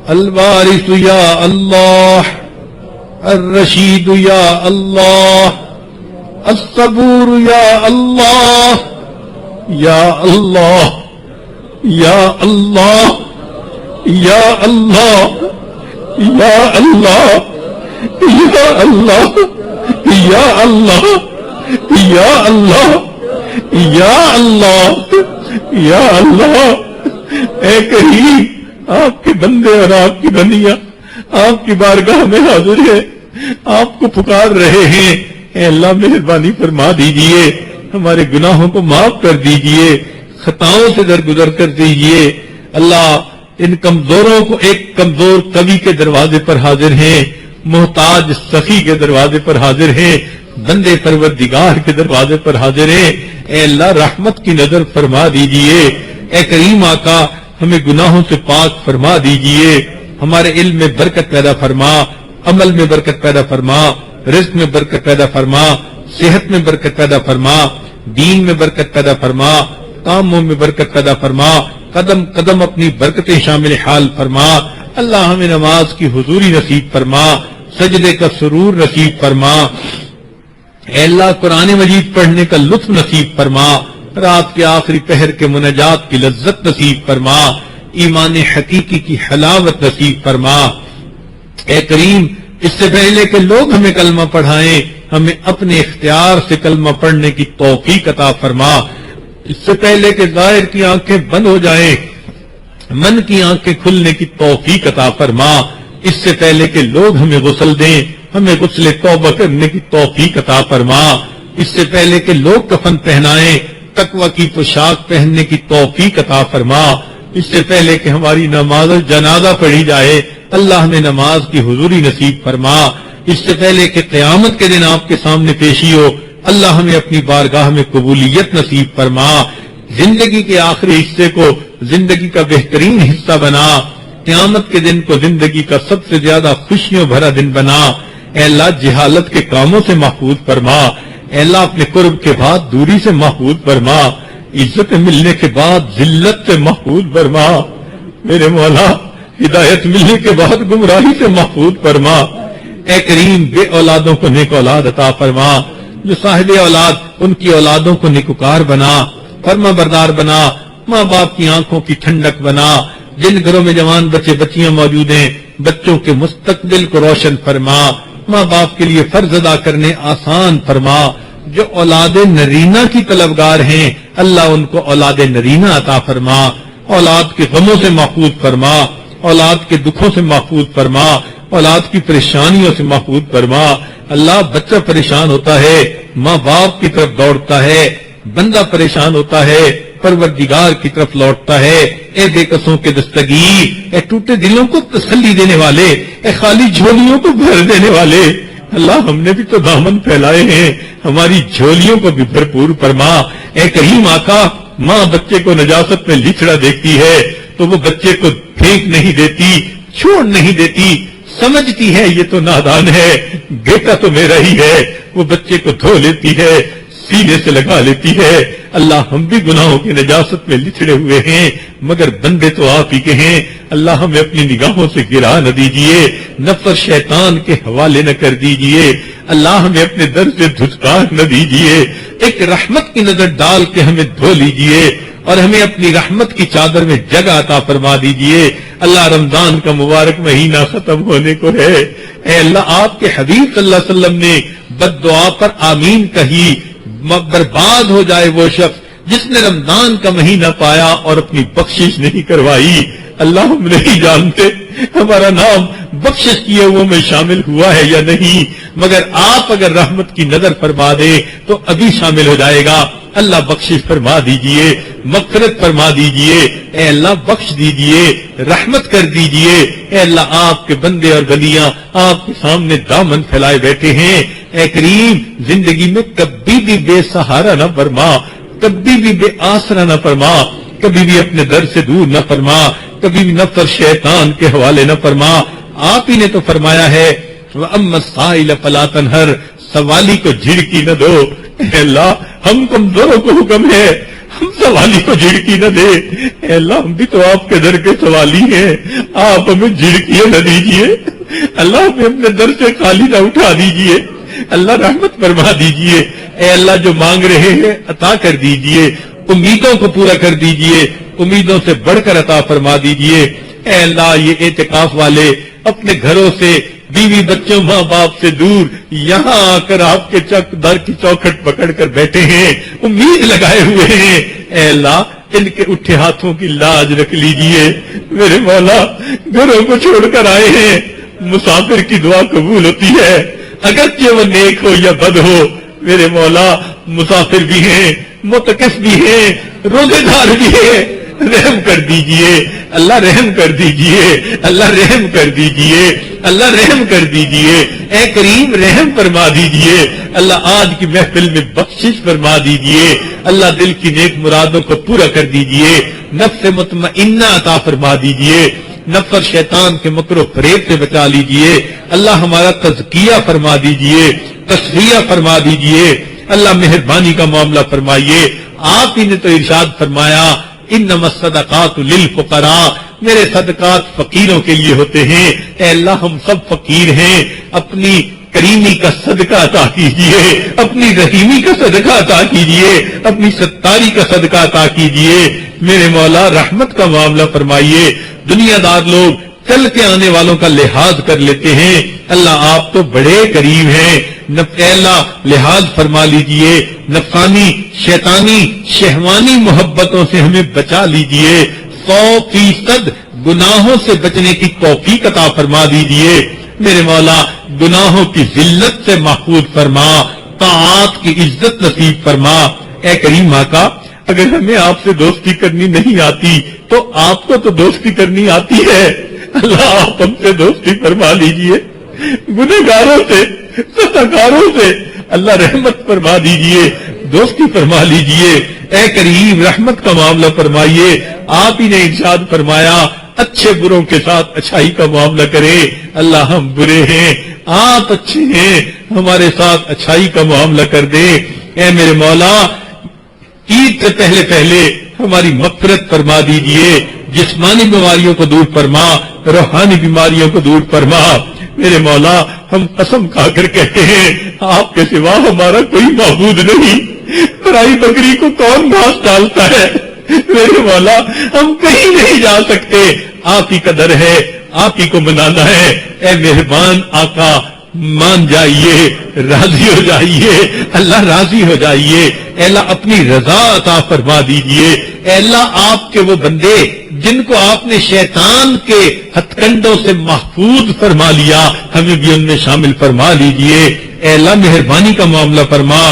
الوارث یا اللہ، الرشید یا اللہ، الصبور یا اللہ، یا اللہ، یا اللہ، یا اللہ، یا اللہ، یا اللہ، یا اللہ، یا اللہ، یا اللہ، یا اللہ۔ اے کریم، آپ کے بندے اور آپ کی بندیاں آپ کی بارگاہ میں حاضر ہے، آپ کو پکار رہے ہیں۔ اے اللہ مہربانی فرما دیجئے، ہمارے گناہوں کو معاف کر دیجئے، خطاؤں سے درگزر کر دیجئے۔ اللہ ان کمزوروں کو، ایک کمزور قوی کے دروازے پر حاضر ہیں، محتاج سخی کے دروازے پر حاضر ہیں، بندے پروردگار کے دروازے پر حاضر ہیں۔ اے اللہ رحمت کی نظر فرما دیجئے۔ اے کریم آقا ہمیں گناہوں سے پاک فرما دیجئے، ہمارے علم میں برکت پیدا فرما، عمل میں برکت پیدا فرما، رزق میں برکت پیدا فرما، صحت میں برکت پیدا فرما، دین میں برکت پیدا فرما، کاموں میں برکت پیدا فرما، قدم قدم اپنی برکتیں شامل حال فرما۔ اللہ ہمیں نماز کی حضوری نصیب فرما، سجدے کا سرور نصیب فرما۔ اے اللہ قرآن مجید پڑھنے کا لطف نصیب فرما، رات کے آخری پہر کے مناجات کی لذت نصیب فرما، ایمان حقیقی کی حلاوت نصیب فرما۔ اے کریم اس سے پہلے کہ لوگ ہمیں کلمہ پڑھائیں، ہمیں اپنے اختیار سے کلمہ پڑھنے کی توفیق عطا فرما۔ اس سے پہلے کہ ظاہر کی آنکھیں بند ہو جائیں، من کی آنکھیں کھلنے کی توفیق عطا فرما۔ اس سے پہلے کہ لوگ ہمیں غسل دیں، ہمیں غسل توبہ کرنے کی توفیق عطا فرما۔ اس سے پہلے کہ لوگ کفن پہنائیں، تقوی کی پوشاک پہننے کی توفیق عطا فرما۔ اس سے پہلے کہ ہماری نماز جنازہ پڑھی جائے، اللہ ہمیں نماز کی حضوری نصیب فرما۔ اس سے پہلے کہ قیامت کے دن آپ کے سامنے پیشی ہو، اللہ ہمیں اپنی بارگاہ میں قبولیت نصیب فرما۔ زندگی کے آخری حصے کو زندگی کا بہترین حصہ بنا، قیامت کے دن کو زندگی کا سب سے زیادہ خوشیوں بھرا دن بنا۔ اے اللہ جہالت کے کاموں سے محفوظ فرما، اے اللہ اپنے قرب کے بعد دوری سے محفوظ فرما، عزت ملنے کے بعد ذلت سے محفوظ فرما۔ میرے مولا ہدایت ملنے کے بعد گمراہی سے محفوظ فرما۔ اے کریم بے اولادوں کو نیک اولاد عطا فرما، جو صاحب اولاد ان کی اولادوں کو نیکوکار بنا، فرما بردار بنا، ماں باپ کی آنکھوں کی ٹھنڈک بنا۔ جن گھروں میں جوان بچے بچیاں موجود ہیں، بچوں کے مستقبل کو روشن فرما، ماں باپ کے لیے فرض ادا کرنے آسان فرما۔ جو اولاد نرینہ کی طلبگار ہیں، اللہ ان کو اولاد نرینہ عطا فرما، اولاد کے غموں سے محفوظ فرما، اولاد کے دکھوں سے محفوظ فرما، اولاد کی پریشانیوں سے محفوظ فرما۔ اللہ بچہ پریشان ہوتا ہے، ماں باپ کی طرف دوڑتا ہے، بندہ پریشان ہوتا ہے، پروردگار کی طرف لوٹتا ہے۔ اے بے کسوں کے دستگیر، اے ٹوٹے دلوں کو تسلی دینے والے، اے خالی جھولیوں کو بھر دینے والے، اللہ ہم نے بھی تو دامن پھیلائے ہیں، ہماری جھولیوں کو بھی بھرپور فرما۔ اے کریم آقا ماں بچے کو نجاست میں لچڑا دیکھتی ہے تو وہ بچے کو پھینک نہیں دیتی، چھوڑ نہیں دیتی، سمجھتی ہے یہ تو نادان ہے، بیٹا تو میرا ہی ہے، وہ بچے کو دھو لیتی ہے، سینے سے لگا لیتی ہے۔ اللہ ہم بھی گناہوں کی نجاست میں لچڑے ہوئے ہیں، مگر بندے تو آپ ہی کے ہیں۔ اللہ ہمیں اپنی نگاہوں سے گرا نہ دیجئے، نفس اور شیطان کے حوالے نہ کر دیجئے۔ اللہ ہمیں اپنے در سے دھتکار نہ دیجئے۔ ایک رحمت کی نظر ڈال کے ہمیں دھو لیجئے اور ہمیں اپنی رحمت کی چادر میں جگہ عطا فرما دیجئے۔ اللہ رمضان کا مبارک مہینہ ختم ہونے کو ہے، اے اللہ آپ کے حبیب صلی اللہ علیہ وسلم نے بد دعا پر آمین کہی، برباد ہو جائے وہ شخص جس نے رمضان کا مہینہ پایا اور اپنی بخشش نہیں کروائی۔ اللہ ہم نہیں جانتے ہمارا نام بخشش کیے ہوئے میں شامل ہوا ہے یا نہیں، مگر آپ اگر رحمت کی نظر فرما دیں تو ابھی شامل ہو جائے گا۔ اللہ بخشش فرما دیجئے، مغفرت فرما دیجئے، اے اللہ بخش دیجئے، رحمت کر دیجئے۔ اے اللہ آپ کے بندے اور بندیاں آپ کے سامنے دامن پھیلائے بیٹھے ہیں، اے کریم زندگی میں کبھی بھی بے سہارا نہ فرما، کبھی بھی بے آسرا نہ فرما، کبھی بھی اپنے در سے دور نہ فرما، کبھی بھی نفس اور شیطان کے حوالے نہ فرما۔ آپ ہی نے تو فرمایا ہے وَأَمَّا السَّائِلَ فَلَا تَنْهَرْ، سوالی کو جھڑکی نہ دو۔ اے اللہ ہم کمزوروں کو حکم ہے ہم سوالی کو جھڑکی نہ دے، اے اللہ ہم بھی تو آپ کے در کے سوالی ہیں، آپ ہمیں جھڑکیے نہ دیجئے، اللہ ہمیں اپنے در سے خالی نہ اٹھا دیجئے، اللہ رحمت فرما دیجئے۔ اے اللہ جو مانگ رہے ہیں عطا کر دیجئے، امیدوں کو پورا کر دیجئے، امیدوں سے بڑھ کر عطا فرما دیجئے۔ اے اللہ یہ اعتکاف والے اپنے گھروں سے بیوی بچوں ماں باپ سے دور یہاں آ کر آپ کے در کی چوکھٹ پکڑ کر بیٹھے ہیں، امید لگائے ہوئے ہیں، اے اللہ ان کے اٹھے ہاتھوں کی لاج رکھ لیجئے۔ میرے مولا گھروں کو چھوڑ کر آئے ہیں، مسافر کی دعا قبول ہوتی ہے اگرچہ وہ نیک ہو یا بد ہو۔ میرے مولا مسافر بھی ہیں، متکف بھی ہیں، روزے دار بھی ہیں، رحم کر دیجئے، اللہ رحم کر دیجئے، اللہ رحم کر دیجئے، اللہ رحم کر دیجئے، اے کریم رحم فرما دیجئے۔ اللہ آج کی محفل میں بخشش فرما دیجئے، اللہ دل کی نیک مرادوں کو پورا کر دیجئے، نفس مطمئنہ عطا فرما دیجئے، نفس اور شیطان کے مکر و فریب سے بچا لیجئے، اللہ ہمارا تزکیہ فرما دیجئے، تصفیہ فرما دیجئے، اللہ مہربانی کا معاملہ فرمائیے۔ آپ ہی نے تو ارشاد فرمایا انما الصدقات للفقراء، میرے صدقات فقیروں کے لیے ہوتے ہیں۔ اے اللہ ہم سب فقیر ہیں، اپنی کریمی کا صدقہ عطا کیجئے، اپنی رحیمی کا صدقہ عطا کیجئے، اپنی ستاری کا صدقہ عطا کیجئے۔ میرے مولا رحمت کا معاملہ فرمائیے۔ دنیا دار لوگ چل کے آنے والوں کا لحاظ کر لیتے ہیں، اللہ آپ تو بڑے قریب ہیں، اے اللہ لحاظ فرما لیجئے، نفسانی شیطانی شہوانی محبتوں سے ہمیں بچا لیجئے، 100% گناہوں سے بچنے کی توفیق عطا فرما دیجئے۔ میرے مولا گناہوں کی ذلت سے محفوظ فرما، طاعات کی عزت نصیب فرما۔ اے کریم آقا اگر ہمیں آپ سے دوستی کرنی نہیں آتی تو آپ کو تو دوستی کرنی آتی ہے، اللہ آپ ہم سے دوستی فرما لیجئے، گنہگاروں سے ستاکاروں سے اللہ رحمت فرما دیجئے، دوستی فرما لیجئے۔ اے کریم رحمت کا معاملہ فرمائیے۔ آپ ہی نے ارشاد فرمایا اچھے بروں کے ساتھ اچھائی کا معاملہ کرے، اللہ ہم برے ہیں آپ اچھے ہیں، ہمارے ساتھ اچھائی کا معاملہ کر دے۔ اے میرے مولا عید سے پہلے پہلے ہماری مغفرت فرما دیجئے، جسمانی بیماریوں کو دور فرما، روحانی بیماریوں کو دور فرما۔ میرے مولا ہم قسم کھا کر کہتے ہیں آپ کے سوا ہمارا کوئی معبود نہیں، پرائی بکری کو کون گھاس ڈالتا ہے، میرے مولا ہم کہیں نہیں جا سکتے، آپ ہی کا در ہے، آپ ہی کو منانا ہے۔ اے مہربان آقا مان جائیے، راضی ہو جائیے، اللہ راضی ہو جائیے، اے اللہ اپنی رضا عطا فرما دیجئے۔ اے اللہ آپ کے وہ بندے جن کو آپ نے شیطان کے ہتھ کنڈوں سے محفوظ فرما لیا، ہمیں بھی ان میں شامل فرما لیجئے۔ اے اللہ مہربانی کا معاملہ فرما۔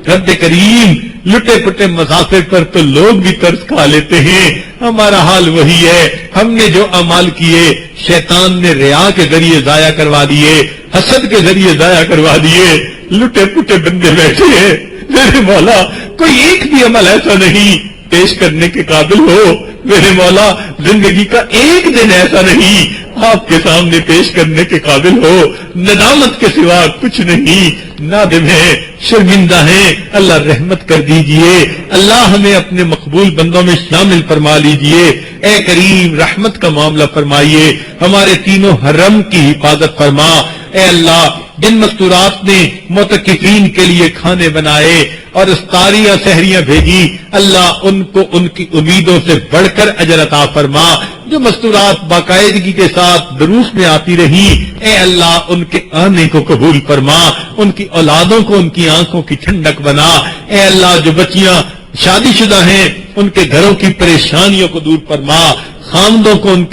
رب کریم لٹے پٹے مسافر پر تو لوگ بھی ترس کھا لیتے ہیں، ہمارا حال وہی ہے، ہم نے جو اعمال کیے شیطان نے ریا کے ذریعے ضائع کروا دیے، حسد کے ذریعے ضائع کروا دیے، لٹے پٹے بندے بیٹھے ہیں۔ میرے مولا کوئی ایک بھی عمل ایسا نہیں پیش کرنے کے قابل ہو، میرے مولا زندگی کا ایک دن ایسا نہیں آپ کے سامنے پیش کرنے کے قابل ہو، ندامت کے سوا کچھ نہیں، نادم ہے، شرمندہ ہیں، اللہ رحمت کر دیجئے، اللہ ہمیں اپنے مقبول بندوں میں شامل فرما لیجئے۔ اے کریم رحمت کا معاملہ فرمائیے، ہمارے تینوں حرم کی حفاظت فرما۔ اے اللہ جن مستورات نے متقفین کے لیے کھانے بنائے اور افطاریاں سحریاں بھیجی، اللہ ان کو ان کی امیدوں سے بڑھ کر اجر عطا فرما۔ جو مستورات باقاعدگی کے ساتھ دروس میں آتی رہی، اے اللہ ان کے آنے کو قبول فرما، ان کی اولادوں کو ان کی آنکھوں کی ٹھنڈک بنا۔ اے اللہ جو بچیاں شادی شدہ ہیں ان کے گھروں کی پریشانیوں کو دور فرما، خامدوں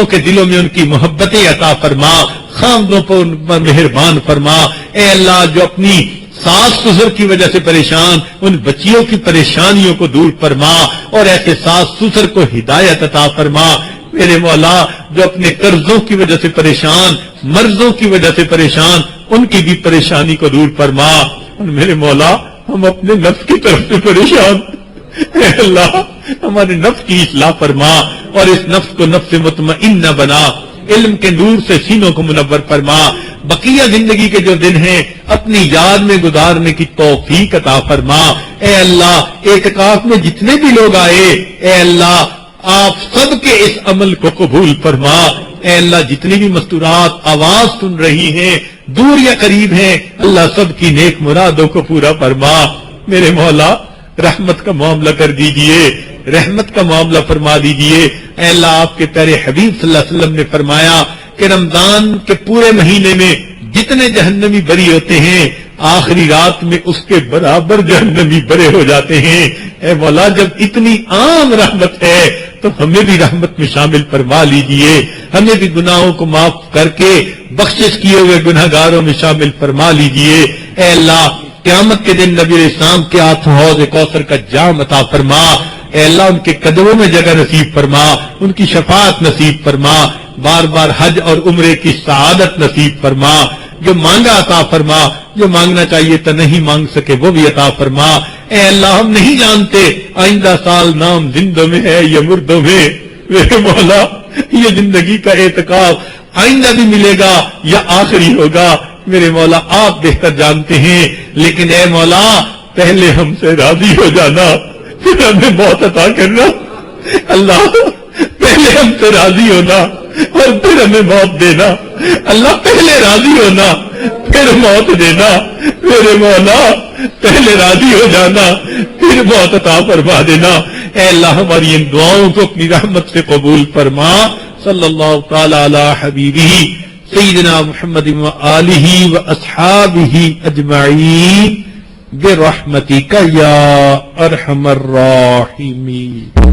کے دلوں میں ان کی محبتیں عطا فرما، خامدوں پر مہربان فرما۔ اے اللہ جو اپنی ساس سسر کی وجہ سے پریشان، ان بچیوں کی پریشانیوں کو دور فرما اور ایسے ساس سسر کو ہدایت عطا فرما۔ میرے مولا جو اپنے قرضوں کی وجہ سے پریشان، مرضوں کی وجہ سے پریشان، ان کی بھی پریشانی کو دور فرما۔ اور میرے مولا ہم اپنے نفس کی طرف سے پریشان، اے اللہ ہمارے نفس کی اصلاح فرما اور اس نفس کو نفس مطمئنہ بنا، علم کے نور سے سینوں کو منور فرما۔ بقیہ زندگی کے جو دن ہیں اپنی یاد میں گزارنے کی توفیق عطا فرما۔ اے اللہ اعتکاف میں جتنے بھی لوگ آئے، اے اللہ آپ سب کے اس عمل کو قبول فرما۔ اے اللہ جتنی بھی مستورات آواز سن رہی ہیں، دور یا قریب ہیں، اللہ سب کی نیک مرادوں کو پورا فرما۔ میرے مولا رحمت کا معاملہ کر دیجئے، رحمت کا معاملہ فرما دیجئے۔ اے اللہ آپ کے پیارے حبیب صلی اللہ علیہ وسلم نے فرمایا کہ رمضان کے پورے مہینے میں جتنے جہنمی بری ہوتے ہیں، آخری رات میں اس کے برابر جہنمی برے ہو جاتے ہیں۔ اے مولا جب اتنی عام رحمت ہے تو ہمیں بھی رحمت میں شامل فرما لیجئے، ہمیں بھی گناہوں کو معاف کر کے بخشش کیے ہوئے گناہگاروں میں شامل فرما لیجئے۔ اے اللہ قیامت کے دن نبی علیہ السلام کے ہاتھوں حوض کوثر کا جام عطا فرما۔ اے اللہ ان کے قدموں میں جگہ نصیب فرما، ان کی شفاعت نصیب فرما، بار بار حج اور عمرے کی سعادت نصیب فرما۔ جو مانگا عطا فرما، جو مانگنا چاہیے تو نہیں مانگ سکے وہ بھی عطا فرما۔ اے اللہ ہم نہیں جانتے آئندہ سال نام زندوں میں ہے یا مردوں میں، میرے مولا یہ زندگی کا اعتکاف آئندہ بھی ملے گا یا آخری ہوگا، میرے مولا آپ بہتر جانتے ہیں، لیکن اے مولا پہلے ہم سے راضی ہو جانا پھر ہمیں موت عطا کرنا۔ اللہ پہلے ہم سے راضی ہونا اور پھر ہمیں موت دینا، اللہ پہلے راضی ہونا پھر موت دینا، میرے مولا پہلے راضی ہو جانا پھر موت عطا فرما دینا۔ اے اللہ ہماری ان دعاؤں کو اپنی رحمت سے قبول فرما۔ صلی اللہ تعالی علی حبیبہ سیدنا محمد و آلہ و اصحابہ اجمعین برحمتک یا ارحم الراحمین۔